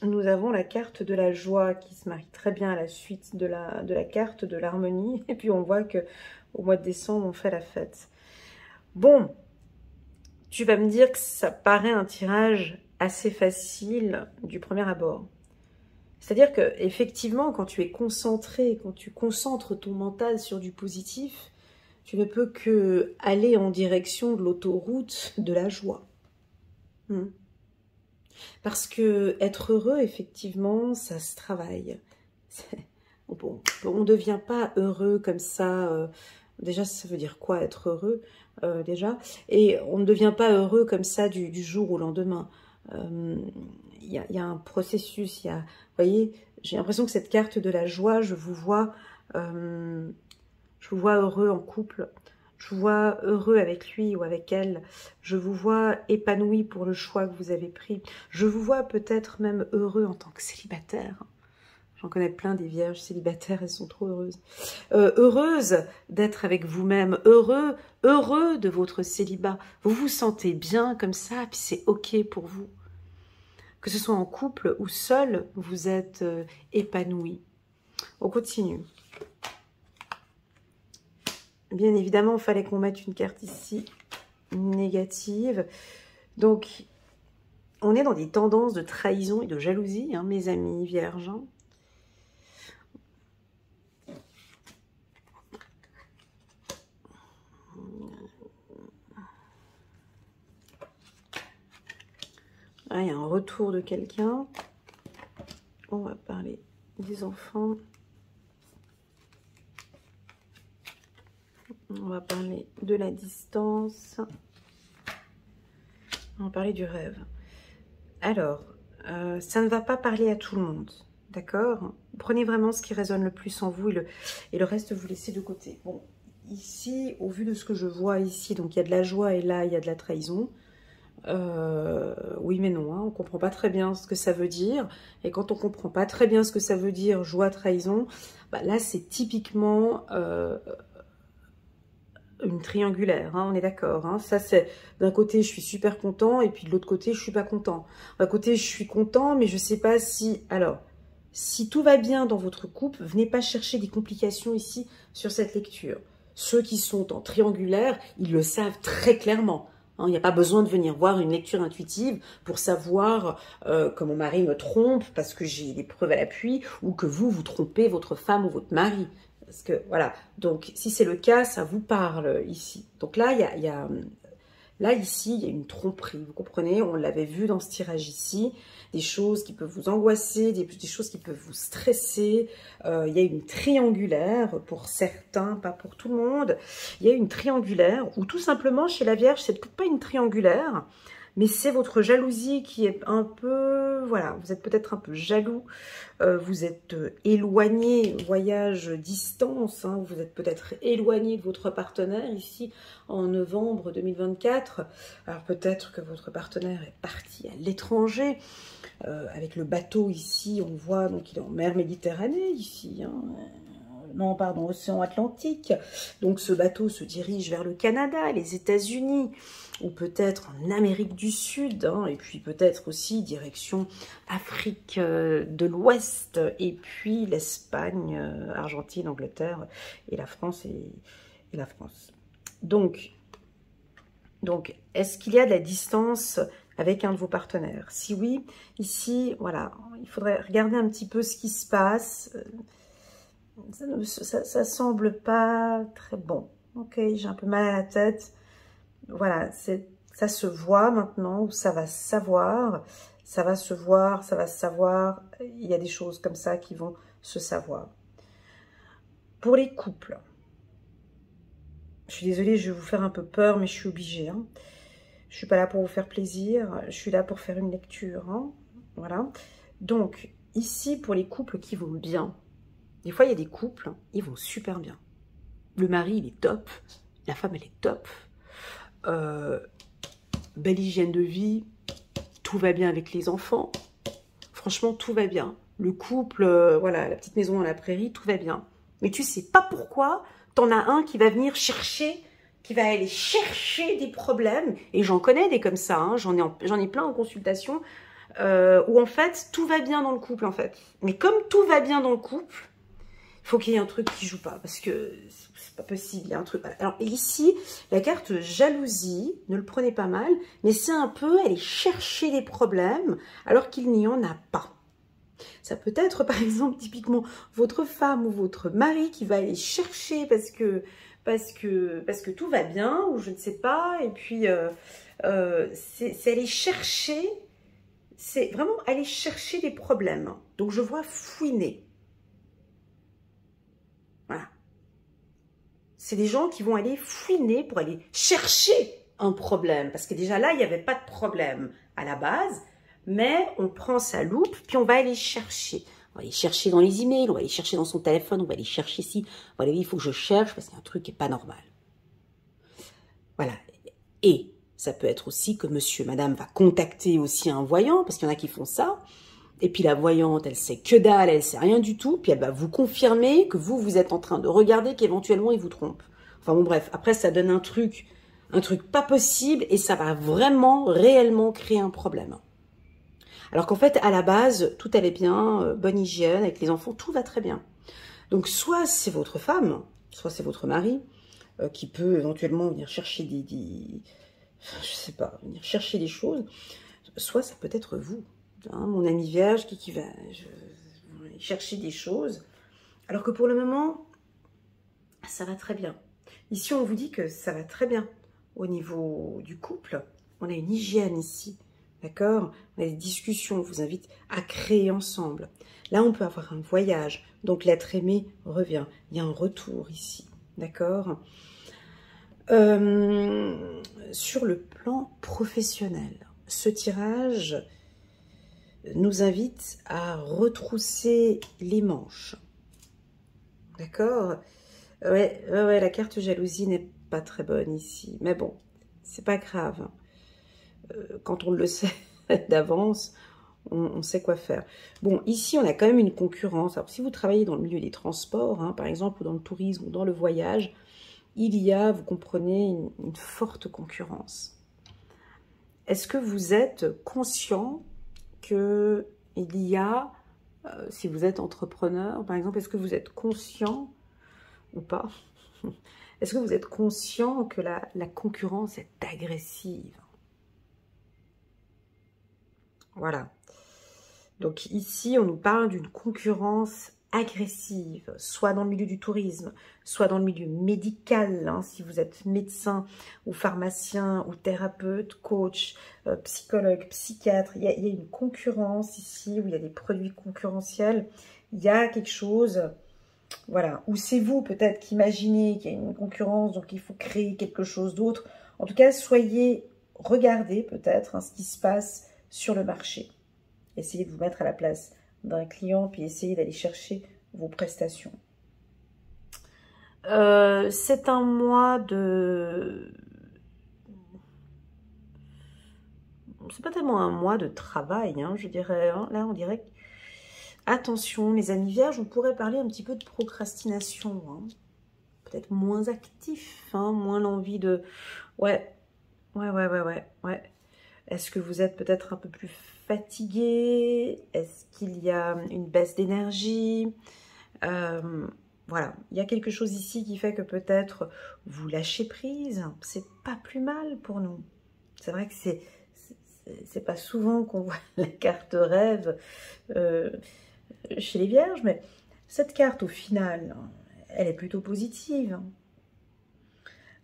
A: Nous avons la carte de la joie qui se marie très bien à la suite de la carte de l'harmonie. Et puis on voit que au mois de décembre, on fait la fête. Bon, tu vas me dire que ça paraît un tirage assez facile du premier abord. C'est-à-dire que effectivement, quand tu es concentré, quand tu concentres ton mental sur du positif, tu ne peux que aller en direction de l'autoroute de la joie. Parce que être heureux, effectivement, ça se travaille. On ne devient pas heureux comme ça. Déjà, ça veut dire quoi être heureux déjà? Et on ne devient pas heureux comme ça du jour au lendemain. Il y a un processus. Vous voyez, j'ai l'impression que cette carte de la joie, je vous vois heureux en couple. Je vous vois heureux avec lui ou avec elle. Je vous vois épanoui pour le choix que vous avez pris. Je vous vois peut-être même heureux en tant que célibataire. J'en connais plein des vierges célibataires, elles sont trop heureuses. Heureuses d'être avec vous-même, heureux de votre célibat. Vous vous sentez bien comme ça, puis c'est ok pour vous. Que ce soit en couple ou seul, vous êtes épanoui. On continue. Bien évidemment, il fallait qu'on mette une carte ici négative. Donc, on est dans des tendances de trahison et de jalousie, hein, mes amis vierges. Ah, il y a un retour de quelqu'un. On va parler des enfants. On va parler de la distance. On va parler du rêve. Alors, ça ne va pas parler à tout le monde, d'accord? Prenez vraiment ce qui résonne le plus en vous et le reste, vous laissez de côté. Bon, ici, au vu de ce que je vois ici, donc il y a de la joie et là, il y a de la trahison. Oui mais non, hein, on ne comprend pas très bien ce que ça veut dire. Et quand on ne comprend pas très bien ce que ça veut dire, joie, trahison, bah là, c'est typiquement... une triangulaire, hein, on est d'accord. Hein. Ça, c'est d'un côté, je suis super content, et puis de l'autre côté, je suis pas content. D'un côté, je suis content, mais je sais pas si... Alors, si tout va bien dans votre couple, venez pas chercher des complications ici sur cette lecture. Ceux qui sont en triangulaire, ils le savent très clairement. Il n'y a pas besoin de venir voir une lecture intuitive pour savoir que mon mari me trompe parce que j'ai des preuves à l'appui, ou que vous trompez votre femme ou votre mari. Parce que, voilà, donc si c'est le cas, ça vous parle ici. Donc là, ici, il y a une tromperie, vous comprenez? On l'avait vu dans ce tirage ici, des choses qui peuvent vous angoisser, des choses qui peuvent vous stresser. Il y a une triangulaire pour certains, pas pour tout le monde. Il y a une triangulaire, ou tout simplement, chez la Vierge, c'est peut-être pas une triangulaire, mais c'est votre jalousie qui est un peu... Voilà, vous êtes peut-être un peu jaloux, vous êtes éloigné, voyage, distance, hein, vous êtes peut-être éloigné de votre partenaire ici en novembre 2024. Alors peut-être que votre partenaire est parti à l'étranger, avec le bateau ici, on voit, donc il est en mer Méditerranée ici, hein, non, pardon, océan Atlantique. Donc ce bateau se dirige vers le Canada, les États-Unis, ou peut-être en Amérique du Sud, hein, et puis peut-être aussi direction Afrique de l'Ouest, et puis l'Espagne, Argentine, Angleterre, et la France, et la France. Donc est-ce qu'il y a de la distance avec un de vos partenaires? Si oui, ici, voilà, il faudrait regarder un petit peu ce qui se passe. Ça semble pas très bon. Ok, j'ai un peu mal à la tête. Voilà, ça se voit maintenant, ou ça va se savoir. Ça va se voir, ça va se savoir. Il y a des choses comme ça qui vont se savoir. Pour les couples, je suis désolée, je vais vous faire un peu peur, mais je suis obligée. Hein. Je suis pas là pour vous faire plaisir, je suis là pour faire une lecture. Hein. Voilà. Donc, ici, pour les couples qui vont bien, des fois, il y a des couples, ils vont super bien. Le mari, il est top. La femme, elle est top. Belle hygiène de vie. Tout va bien avec les enfants. Franchement, tout va bien. Le couple, voilà, la petite maison à la prairie, tout va bien. Mais tu sais pas pourquoi, t'en as un qui va venir chercher, qui va aller chercher des problèmes. Et j'en connais des comme ça, hein, j'en ai plein en consultation, où en fait, tout va bien dans le couple, en fait. Mais comme tout va bien dans le couple, il faut qu'il y ait un truc qui joue pas, parce que c'est pas possible, il y a un truc. Alors ici, la carte jalousie, ne le prenez pas mal, mais c'est un peu aller chercher les problèmes alors qu'il n'y en a pas. Ça peut être, par exemple, typiquement, votre femme ou votre mari qui va aller chercher parce que tout va bien, ou je ne sais pas, et puis c'est aller chercher, c'est vraiment aller chercher des problèmes. Donc, je vois fouiner. Voilà. C'est des gens qui vont aller fouiner pour aller chercher un problème. Parce que déjà là, il n'y avait pas de problème à la base. Mais on prend sa loupe, puis on va aller chercher. On va aller chercher dans les emails, on va aller chercher dans son téléphone, on va aller chercher ici. Voilà, il faut que je cherche parce qu'il y a un truc qui n'est pas normal. Voilà. Et ça peut être aussi que monsieur, madame va contacter aussi un voyant, parce qu'il y en a qui font ça. Et puis la voyante, elle sait que dalle, elle sait rien du tout. Puis elle va vous confirmer que vous êtes en train de regarder qu'éventuellement il vous trompe. Enfin bon bref, après ça donne un truc pas possible et ça va vraiment, réellement créer un problème. Alors qu'en fait, à la base, tout allait bien, bonne hygiène, avec les enfants, tout va très bien. Donc soit c'est votre femme, soit c'est votre mari, qui peut éventuellement venir chercher je sais pas, venir chercher des choses, soit ça peut être vous. Hein, mon ami vierge qui va chercher des choses, alors que pour le moment, ça va très bien. Ici, on vous dit que ça va très bien au niveau du couple. On a une hygiène ici, d'accord? On a des discussions, on vous invite à créer ensemble. Là, on peut avoir un voyage, donc l'être aimé revient. Il y a un retour ici, d'accord? Sur le plan professionnel, ce tirage nous invite à retrousser les manches. D'accord? Ouais, la carte jalousie n'est pas très bonne ici. Mais bon, c'est pas grave. Quand on le sait d'avance, on sait quoi faire. Bon, ici, on a quand même une concurrence. Alors, si vous travaillez dans le milieu des transports, hein, par exemple, ou dans le tourisme, ou dans le voyage, il y a, vous comprenez, une forte concurrence. Est-ce que vous êtes conscient qu'il y a, si vous êtes entrepreneur, par exemple, est-ce que vous êtes conscient ou pas? Est-ce que vous êtes conscient que la concurrence est agressive? Voilà. Donc ici, on nous parle d'une concurrence agressive, soit dans le milieu du tourisme, soit dans le milieu médical, hein, si vous êtes médecin ou pharmacien ou thérapeute, coach, psychologue, psychiatre. Il y a une concurrence ici où il y a des produits concurrentiels. Il y a quelque chose, voilà, où c'est vous peut-être qui imaginez qu'il y a une concurrence, donc il faut créer quelque chose d'autre. En tout cas, regardez peut-être hein, ce qui se passe sur le marché. Essayez de vous mettre à la place d'un client, puis essayez d'aller chercher vos prestations. C'est un mois de... C'est pas tellement un mois de travail, hein, je dirais. Hein. Là, on dirait que... Attention, mes amis vierges, on pourrait parler un petit peu de procrastination. Hein. Peut-être moins actif, hein, moins l'envie de... Ouais. Est-ce que vous êtes peut-être un peu plus fatigué? Est-ce qu'il y a une baisse d'énergie? Voilà, il y a quelque chose ici qui fait que peut-être vous lâchez prise. C'est pas plus mal pour nous. C'est vrai que c'est pas souvent qu'on voit la carte rêve chez les vierges, mais cette carte, au final, elle est plutôt positive.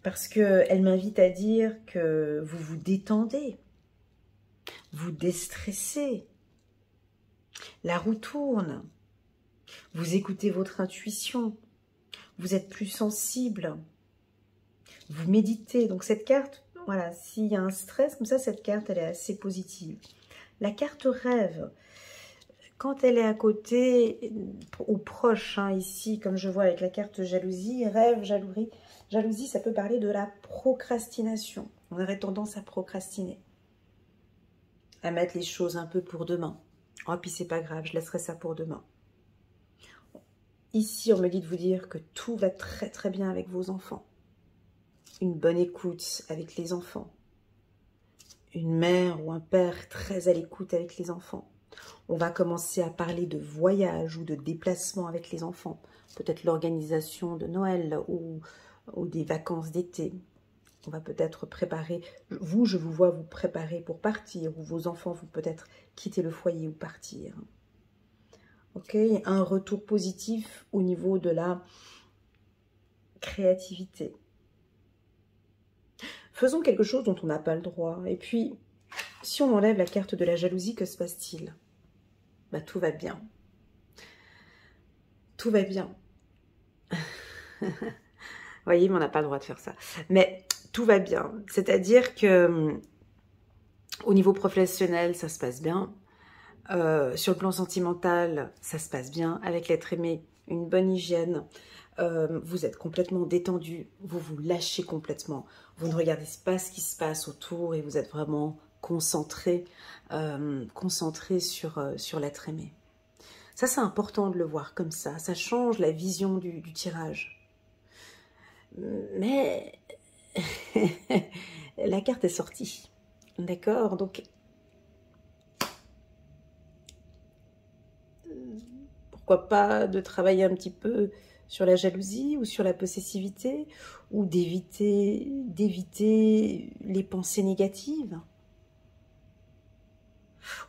A: Parce qu'elle m'invite à dire que vous vous détendez. Vous déstressez, la roue tourne, vous écoutez votre intuition, vous êtes plus sensible, vous méditez. Donc cette carte, voilà, s'il y a un stress comme ça, cette carte, elle est assez positive. La carte rêve, quand elle est à côté ou proche, hein, ici, comme je vois avec la carte jalousie, rêve, jalousie, ça peut parler de la procrastination. On aurait tendance à procrastiner, à mettre les choses un peu pour demain. Oh, puis c'est pas grave, je laisserai ça pour demain. Ici, on me dit de vous dire que tout va très très bien avec vos enfants. Une bonne écoute avec les enfants. Une mère ou un père très à l'écoute avec les enfants. On va commencer à parler de voyage ou de déplacement avec les enfants. Peut-être l'organisation de Noël ou des vacances d'été. On va peut-être préparer, vous, je vous vois vous préparer pour partir, ou vos enfants vont peut-être quitter le foyer ou partir. Ok, un retour positif au niveau de la créativité. Faisons quelque chose dont on n'a pas le droit. Et puis, si on enlève la carte de la jalousie, que se passe-t-il? Bah, tout va bien. Tout va bien. Vous voyez, mais on n'a pas le droit de faire ça. Mais tout va bien. C'est-à-dire que au niveau professionnel, ça se passe bien. Sur le plan sentimental, ça se passe bien. Avec l'être aimé, une bonne hygiène. Vous êtes complètement détendu. Vous vous lâchez complètement. Vous ne regardez pas ce qui se passe autour et vous êtes vraiment concentré, sur l'être aimé. Ça, c'est important de le voir comme ça. Ça change la vision du tirage. Mais la carte est sortie. D'accord? Donc, pourquoi pas de travailler un petit peu sur la jalousie ou sur la possessivité ou d'éviter les pensées négatives.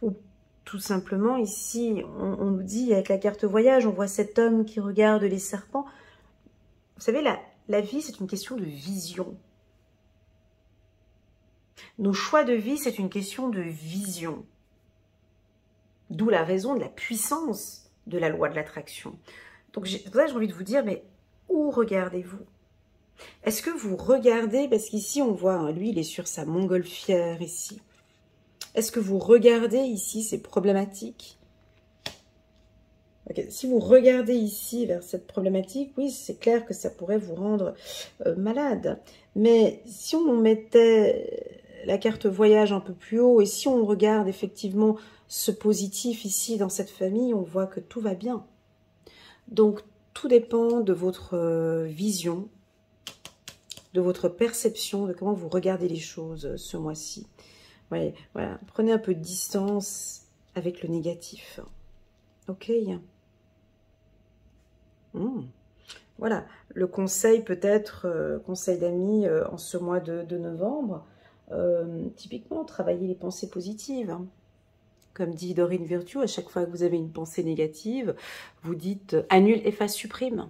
A: Ou tout simplement, ici, on nous dit, avec la carte voyage, on voit cet homme qui regarde les serpents. Vous savez, la vie, c'est une question de vision. Nos choix de vie, c'est une question de vision. D'où la raison de la puissance de la loi de l'attraction. Donc, c'est pour ça que j'ai envie de vous dire, mais où regardez-vous? Est-ce que vous regardez, parce qu'ici, on voit, hein, lui, il est sur sa montgolfière, ici. Est-ce que vous regardez ici ces problématiques? Okay. Si vous regardez ici vers cette problématique, oui, c'est clair que ça pourrait vous rendre malade. Mais si on mettait la carte voyage un peu plus haut, et si on regarde effectivement ce positif ici dans cette famille, on voit que tout va bien. Donc, tout dépend de votre vision, de votre perception, de comment vous regardez les choses ce mois-ci. Ouais, voilà. Prenez un peu de distance avec le négatif. Ok. Voilà. Le conseil peut-être, conseil d'amis en ce mois de novembre, typiquement, travailler les pensées positives. Comme dit Dorine Virtue, à chaque fois que vous avez une pensée négative, vous dites annule, efface, supprime.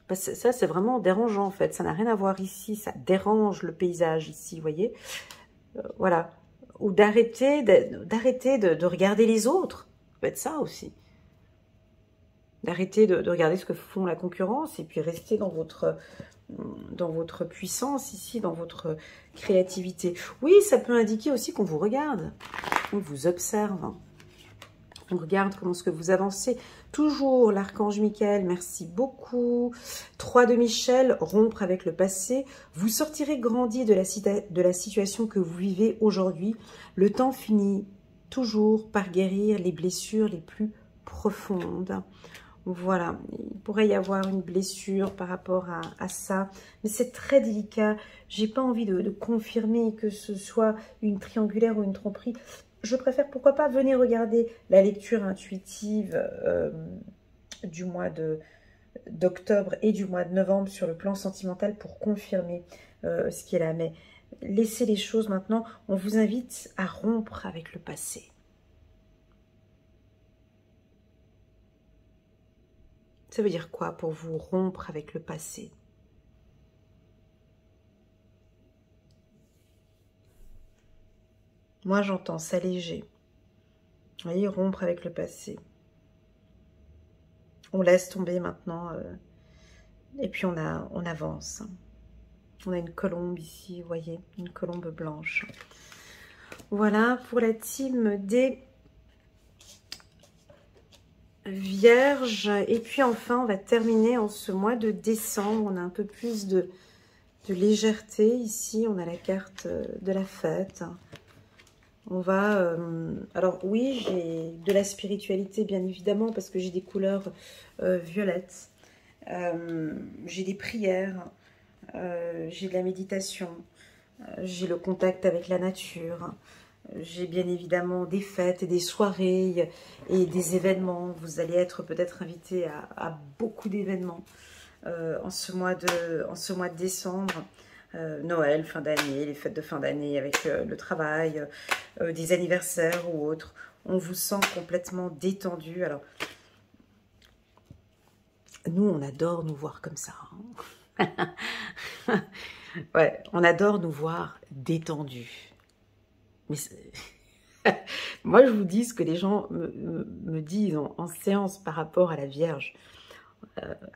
A: Parce que ça, c'est vraiment dérangeant en fait. Ça n'a rien à voir ici. Ça dérange le paysage ici, vous voyez. Voilà. Ou d'arrêter de regarder les autres. Ça peut être ça aussi. D'arrêter de regarder ce que font la concurrence et puis rester dans votre puissance ici, dans votre créativité. Oui, ça peut indiquer aussi qu'on vous regarde, on vous observe, on regarde comment est-ce que vous avancez. Toujours l'archange Michael, merci beaucoup. 3 de Michel, rompre avec le passé. Vous sortirez grandi de la situation que vous vivez aujourd'hui. Le temps finit toujours par guérir les blessures les plus profondes. Voilà, il pourrait y avoir une blessure par rapport à ça, mais c'est très délicat. J'ai pas envie de confirmer que ce soit une triangulaire ou une tromperie. Je préfère, pourquoi pas, venir regarder la lecture intuitive du mois d'octobre et du mois de novembre sur le plan sentimental pour confirmer ce qui est là. Mais laissez les choses maintenant, on vous invite à rompre avec le passé. Ça veut dire quoi pour vous, rompre avec le passé? Moi, j'entends s'alléger. Vous voyez, rompre avec le passé. On laisse tomber maintenant. Et puis, on avance. On a une colombe ici, vous voyez, une colombe blanche. Voilà, pour la team des Vierge. Et puis enfin, on va terminer en ce mois de décembre. On a un peu plus de légèreté ici. On a la carte de la fête. On va... alors oui, j'ai de la spiritualité, bien évidemment, parce que j'ai des couleurs violettes. J'ai des prières. J'ai de la méditation. J'ai le contact avec la nature. J'ai bien évidemment des fêtes et des soirées et des événements. Vous allez être peut-être invité à beaucoup d'événements en ce mois de décembre. Noël, fin d'année, les fêtes de fin d'année avec le travail, des anniversaires ou autres. On vous sent complètement détendu. Alors, nous, on adore nous voir comme ça. Hein. Ouais, on adore nous voir détendus. Mais moi, je vous dis ce que les gens me disent en séance par rapport à la Vierge.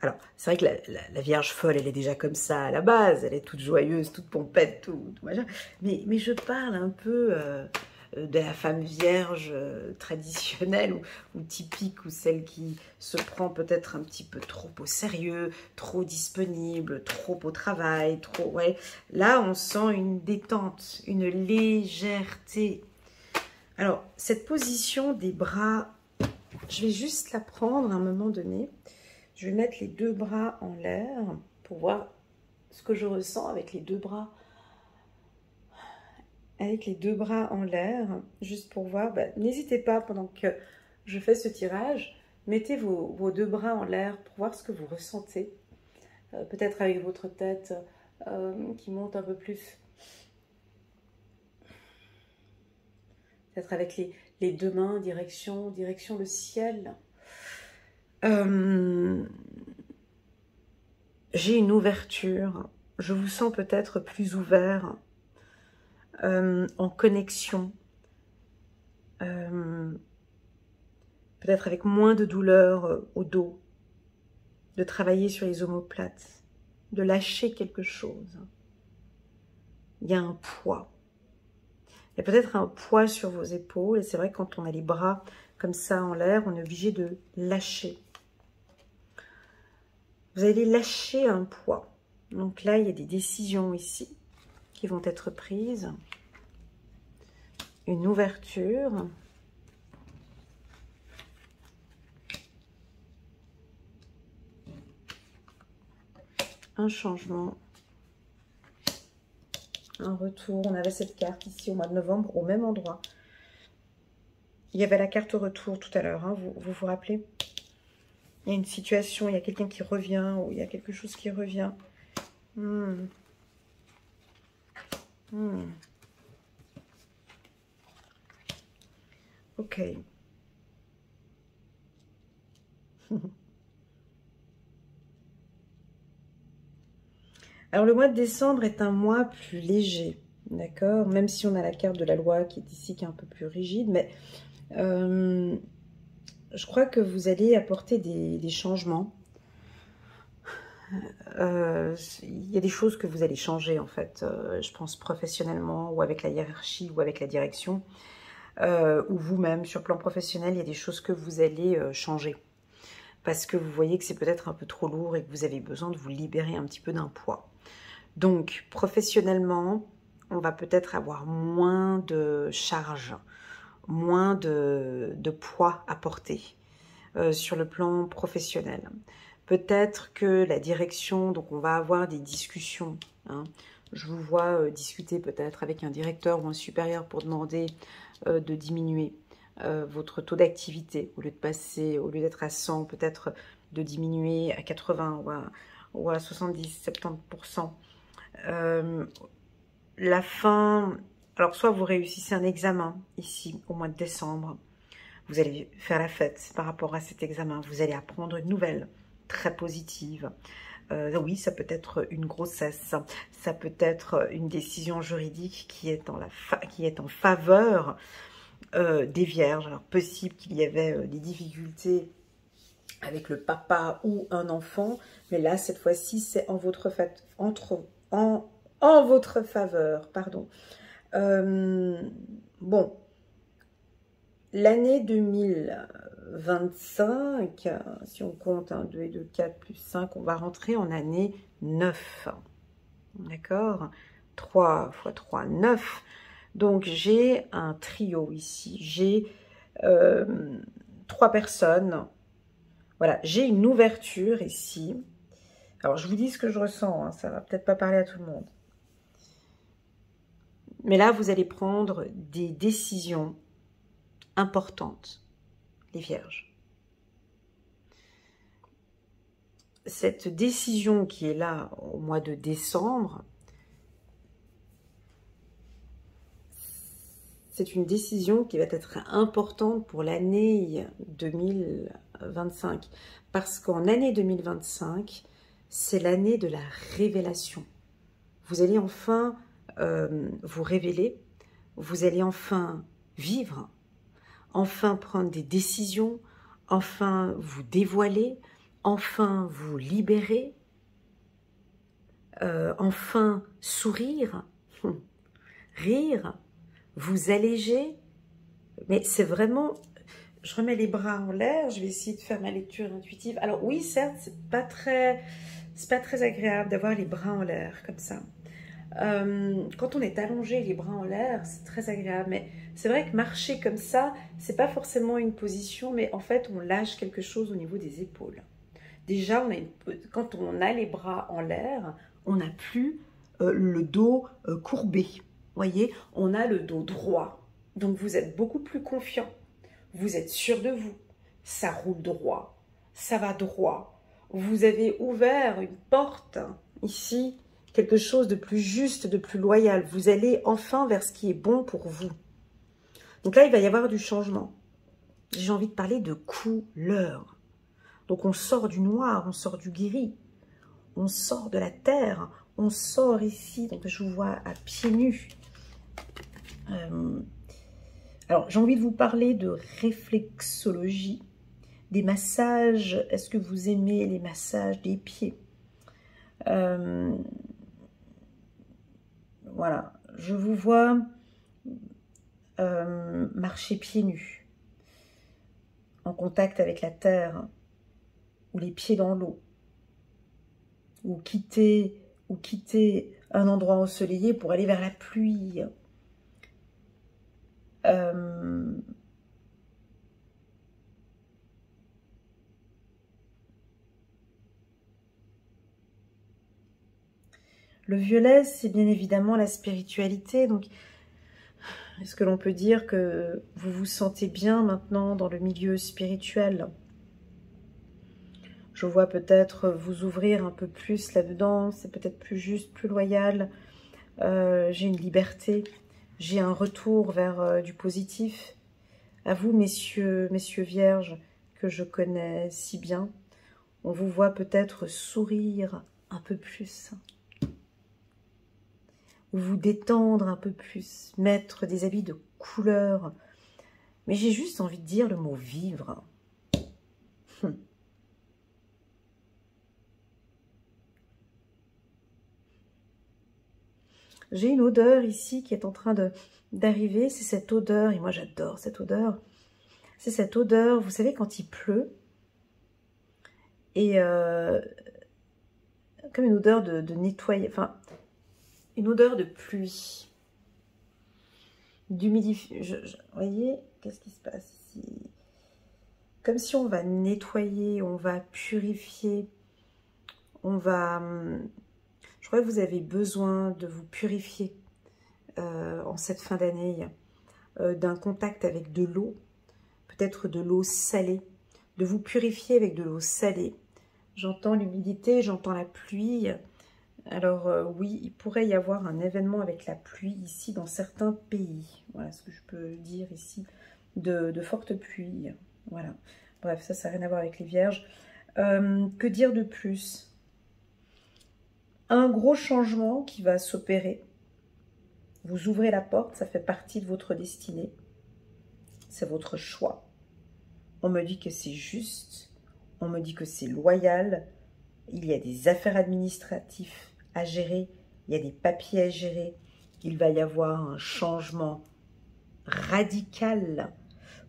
A: Alors, c'est vrai que la Vierge folle, elle est déjà comme ça à la base. Elle est toute joyeuse, toute pompette, tout machin. Mais je parle un peu de la femme vierge traditionnelle ou typique, ou celle qui se prend peut-être un petit peu trop au sérieux, trop disponible, trop au travail, trop... Ouais. Là, on sent une détente, une légèreté. Alors, cette position des bras, je vais juste la prendre à un moment donné. Je vais mettre les deux bras en l'air pour voir ce que je ressens avec les deux bras. Avec les deux bras en l'air, juste pour voir. N'hésitez pas, pendant que je fais ce tirage, mettez vos deux bras en l'air pour voir ce que vous ressentez. Peut-être avec votre tête qui monte un peu plus. Peut-être avec les deux mains, direction le ciel. J'ai une ouverture. Je vous sens peut-être plus ouvert, en connexion. Peut-être avec moins de douleur au dos. De travailler sur les omoplates. De lâcher quelque chose. Il y a un poids. Il y a peut-être un poids sur vos épaules. Et c'est vrai que quand on a les bras comme ça en l'air, on est obligé de lâcher. Vous allez lâcher un poids. Donc là, il y a des décisions ici qui vont être prises. Une ouverture. Un changement. Un retour. On avait cette carte ici au mois de novembre, au même endroit. Il y avait la carte retour tout à l'heure, hein, vous rappelez? Il y a une situation, il y a quelqu'un qui revient, ou il y a quelque chose qui revient. Ok. Alors, le mois de décembre est un mois plus léger, d'accord? Même si on a la carte de la loi qui est ici, qui est un peu plus rigide, mais je crois que vous allez apporter des changements. Il y a des choses que vous allez changer, en fait, je pense professionnellement, ou avec la hiérarchie, ou avec la direction, ou vous-même, sur le plan professionnel, il y a des choses que vous allez changer. Parce que vous voyez que c'est peut-être un peu trop lourd et que vous avez besoin de vous libérer un petit peu d'un poids. Donc, professionnellement, on va peut-être avoir moins de charge, moins de poids à porter sur le plan professionnel. Peut-être que la direction, donc on va avoir des discussions. Hein. Je vous vois discuter peut-être avec un directeur ou un supérieur pour demander de diminuer votre taux d'activité. Au lieu de passer, au lieu d'être à 100, peut-être de diminuer à 80 ou à 70-70%. La fin, alors soit vous réussissez un examen ici au mois de décembre, vous allez faire la fête par rapport à cet examen, vous allez apprendre une nouvelle très positive. Oui, ça peut être une grossesse, ça peut être une décision juridique qui est en faveur des vierges. Alors possible qu'il y avait des difficultés avec le papa ou un enfant, mais là cette fois-ci c'est en votre votre faveur, pardon. Bon, l'année 2025, si on compte 1, 2 et 2, 4 plus 5, on va rentrer en année 9. D'accord? 3 x 3, 9. Donc j'ai un trio ici. J'ai 3 personnes. Voilà, j'ai une ouverture ici. Alors je vous dis ce que je ressens, hein, ça va peut-être pas parler à tout le monde. Mais là, vous allez prendre des décisions importantes, les vierges. Cette décision qui est là au mois de décembre, c'est une décision qui va être importante pour l'année 2025. Parce qu'en année 2025, c'est l'année de la révélation. Vous allez enfin vous révéler, vous allez enfin vivre, enfin prendre des décisions, enfin vous dévoiler, enfin vous libérer, enfin sourire, rire, vous alléger. Mais c'est vraiment... Je remets les bras en l'air, je vais essayer de faire ma lecture intuitive. Alors oui, certes, c'est pas très agréable d'avoir les bras en l'air comme ça. Quand on est allongé, les bras en l'air, c'est très agréable. Mais c'est vrai que marcher comme ça, c'est pas forcément une position, mais en fait, on lâche quelque chose au niveau des épaules. Déjà, quand on a les bras en l'air, on n'a plus le dos courbé. Voyez, on a le dos droit. Donc vous êtes beaucoup plus confiant. Vous êtes sûr de vous. Ça roule droit. Ça va droit. Vous avez ouvert une porte ici, quelque chose de plus juste, de plus loyal. Vous allez enfin vers ce qui est bon pour vous. Donc là, il va y avoir du changement. J'ai envie de parler de couleur. Donc on sort du noir, on sort du gris, on sort de la terre, on sort ici, donc je vous vois à pieds nus. Alors j'ai envie de vous parler de réflexologie, des massages. Est-ce que vous aimez les massages des pieds? Voilà, je vous vois marcher pieds nus, en contact avec la terre, ou les pieds dans l'eau, ou quitter un endroit ensoleillé pour aller vers la pluie. Le violet, c'est bien évidemment la spiritualité. Donc, est-ce que l'on peut dire que vous vous sentez bien maintenant dans le milieu spirituel? Je vois peut-être vous ouvrir un peu plus là-dedans. C'est peut-être plus juste, plus loyal. J'ai une liberté. J'ai un retour vers du positif. À vous, messieurs vierges, que je connais si bien. On vous voit peut-être sourire un peu plus. Ou vous détendre un peu plus, mettre des habits de couleur. Mais j'ai juste envie de dire le mot vivre. J'ai une odeur ici qui est en train d'arriver. C'est cette odeur, et moi j'adore cette odeur. C'est cette odeur, vous savez, quand il pleut. Et comme une odeur de nettoyer, enfin, une odeur de pluie. D'humidité. Vous voyez, qu'est-ce qui se passe ici? Comme si on va nettoyer, on va purifier, on va... Je crois que vous avez besoin de vous purifier en cette fin d'année, d'un contact avec de l'eau, peut-être de l'eau salée, de vous purifier avec de l'eau salée. J'entends l'humidité, j'entends la pluie. Alors oui, il pourrait y avoir un événement avec la pluie ici dans certains pays. Voilà ce que je peux dire ici, de fortes pluies. Voilà. Bref, ça n'a rien à voir avec les vierges. Que dire de plus? Un gros changement qui va s'opérer. Vous ouvrez la porte, ça fait partie de votre destinée. C'est votre choix. On me dit que c'est juste. On me dit que c'est loyal. Il y a des affaires administratives à gérer. Il y a des papiers à gérer. Il va y avoir un changement radical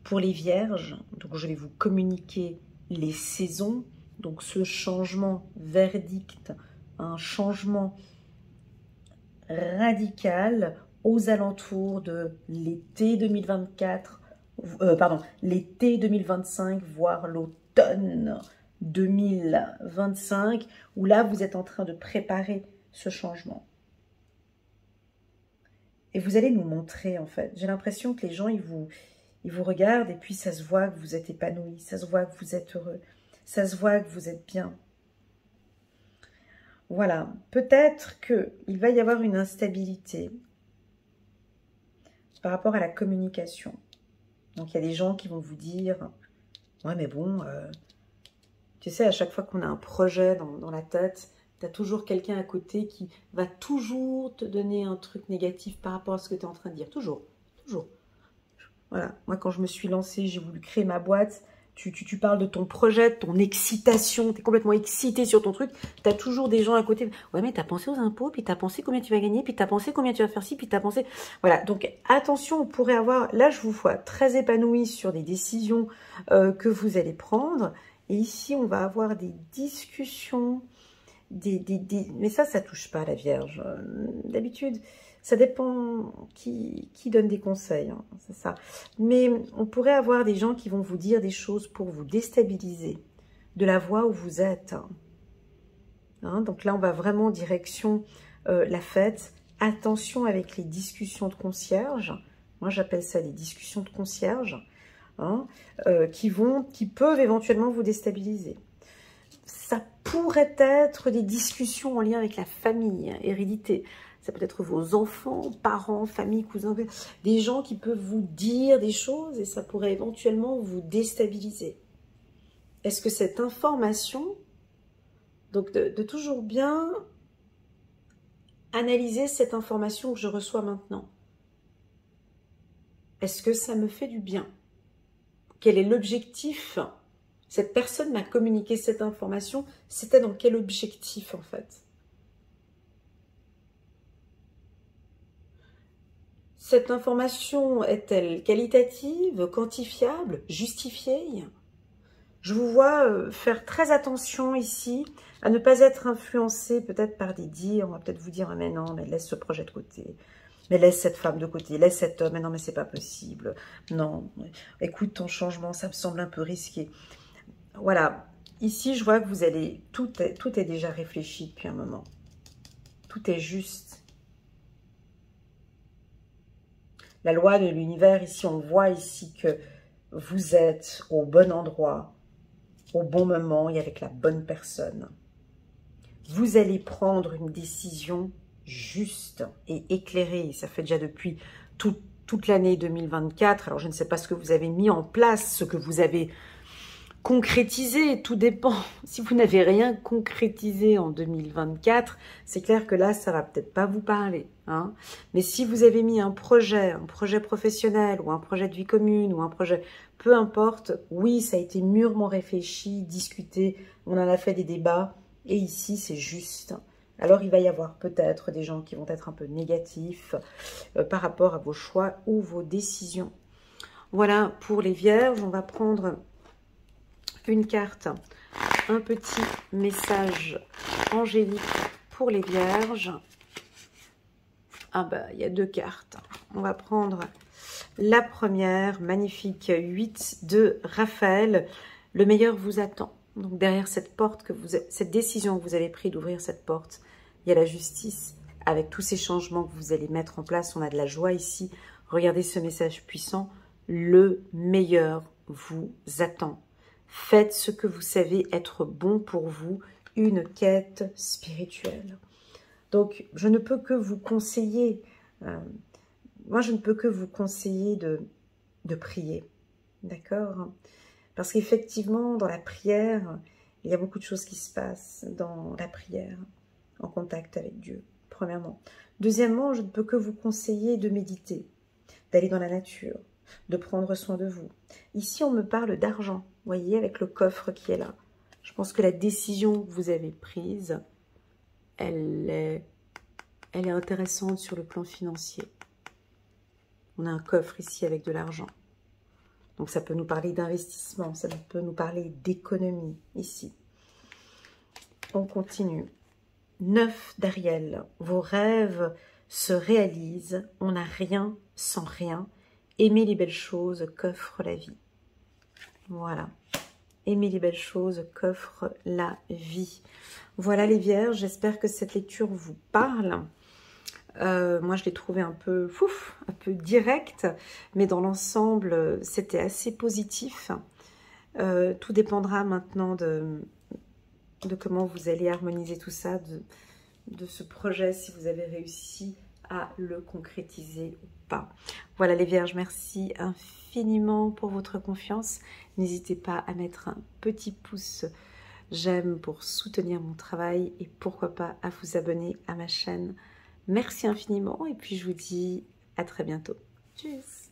A: pour les vierges. Donc, je vais vous communiquer les saisons. Donc, ce changement verdict, un changement radical aux alentours de l'été 2024, l'été 2025, voire l'automne 2025, où là, vous êtes en train de préparer ce changement. Et vous allez nous montrer, en fait. J'ai l'impression que les gens, ils vous regardent et puis ça se voit que vous êtes épanoui, ça se voit que vous êtes heureux, ça se voit que vous êtes bien. Voilà, peut-être qu'il va y avoir une instabilité. par rapport à la communication. Donc, il y a des gens qui vont vous dire, ouais, mais bon, tu sais, à chaque fois qu'on a un projet dans la tête, tu as toujours quelqu'un à côté qui va toujours te donner un truc négatif par rapport à ce que tu es en train de dire. Toujours, toujours. Voilà, moi quand je me suis lancée, j'ai voulu créer ma boîte, tu parles de ton projet, de ton excitation, tu es complètement excité sur ton truc, tu as toujours des gens à côté. Ouais, mais tu as pensé aux impôts, puis tu as pensé combien tu vas gagner, puis tu as pensé combien tu vas faire ci, puis tu as pensé... Voilà, donc attention, on pourrait avoir... Là, je vous vois très épanouie sur des décisions que vous allez prendre. Et ici, on va avoir des discussions, mais ça touche pas la Vierge. D'habitude, ça dépend qui donne des conseils, hein, c'est ça. Mais on pourrait avoir des gens qui vont vous dire des choses pour vous déstabiliser de la voie où vous êtes. Hein, donc là, on va vraiment en direction la fête. Attention avec les discussions de concierge. Moi, j'appelle ça des discussions de concierge. Hein, qui peuvent éventuellement vous déstabiliser. Ça pourrait être des discussions en lien avec la famille, hérédité. Ça peut être vos enfants, parents, famille, cousins, des gens qui peuvent vous dire des choses et ça pourrait éventuellement vous déstabiliser. Est-ce que cette information, donc de toujours bien analyser cette information que je reçois maintenant, est-ce que ça me fait du bien? Quel est l'objectif? Cette personne m'a communiqué cette information, c'était dans quel objectif en fait? Cette information est-elle qualitative, quantifiable, justifiée? Je vous vois faire très attention ici à ne pas être influencé peut-être par des dires. On va peut-être vous dire, mais non, mais laisse ce projet de côté. Mais laisse cette femme de côté, laisse cet homme. Mais non, mais c'est pas possible. Non, écoute, ton changement, ça me semble un peu risqué. Voilà, ici, je vois que vous allez... Tout est déjà réfléchi depuis un moment. Tout est juste. La loi de l'univers, ici, on voit ici que vous êtes au bon endroit, au bon moment et avec la bonne personne. Vous allez prendre une décision juste et éclairée. Ça fait déjà depuis toute l'année 2024. Alors, je ne sais pas ce que vous avez mis en place, ce que vous avez concrétisé. Tout dépend. Si vous n'avez rien concrétisé en 2024, c'est clair que là, ça va peut-être pas vous parler. Hein. Mais si vous avez mis un projet professionnel ou un projet de vie commune ou un projet, peu importe, oui, ça a été mûrement réfléchi, discuté, on en a fait des débats. Et ici, c'est juste. Alors, il va y avoir peut-être des gens qui vont être un peu négatifs par rapport à vos choix ou vos décisions. Voilà, pour les vierges, on va prendre une carte, un petit message angélique pour les vierges. Ah bah, il y a deux cartes. On va prendre la première, magnifique 8 de Raphaël. Le meilleur vous attend. Donc derrière cette porte, cette décision que vous avez prise d'ouvrir cette porte, il y a la justice. Avec tous ces changements que vous allez mettre en place, on a de la joie ici. Regardez ce message puissant. Le meilleur vous attend. Faites ce que vous savez être bon pour vous. Une quête spirituelle. Donc, je ne peux que vous conseiller. Moi, je ne peux que vous conseiller de prier. D'accord ? Parce qu'effectivement, dans la prière, il y a beaucoup de choses qui se passent dans la prière, en contact avec Dieu, premièrement. Deuxièmement, je ne peux que vous conseiller de méditer, d'aller dans la nature, de prendre soin de vous. Ici, on me parle d'argent, vous voyez, avec le coffre qui est là. Je pense que la décision que vous avez prise, elle est intéressante sur le plan financier. On a un coffre ici avec de l'argent. Donc, ça peut nous parler d'investissement, ça peut nous parler d'économie, ici. On continue. 9 d'Ariel. Vos rêves se réalisent. On n'a rien sans rien. Aimez les belles choses qu'offre la vie. Voilà. Aimez les belles choses qu'offre la vie. Voilà les vierges. J'espère que cette lecture vous parle. Moi, je l'ai trouvé un peu direct, mais dans l'ensemble, c'était assez positif. Tout dépendra maintenant de comment vous allez harmoniser tout ça, de ce projet, si vous avez réussi à le concrétiser ou pas. Voilà les Vierges, merci infiniment pour votre confiance. N'hésitez pas à mettre un petit pouce j'aime pour soutenir mon travail et pourquoi pas à vous abonner à ma chaîne. Merci infiniment et puis je vous dis à très bientôt. Tchuss!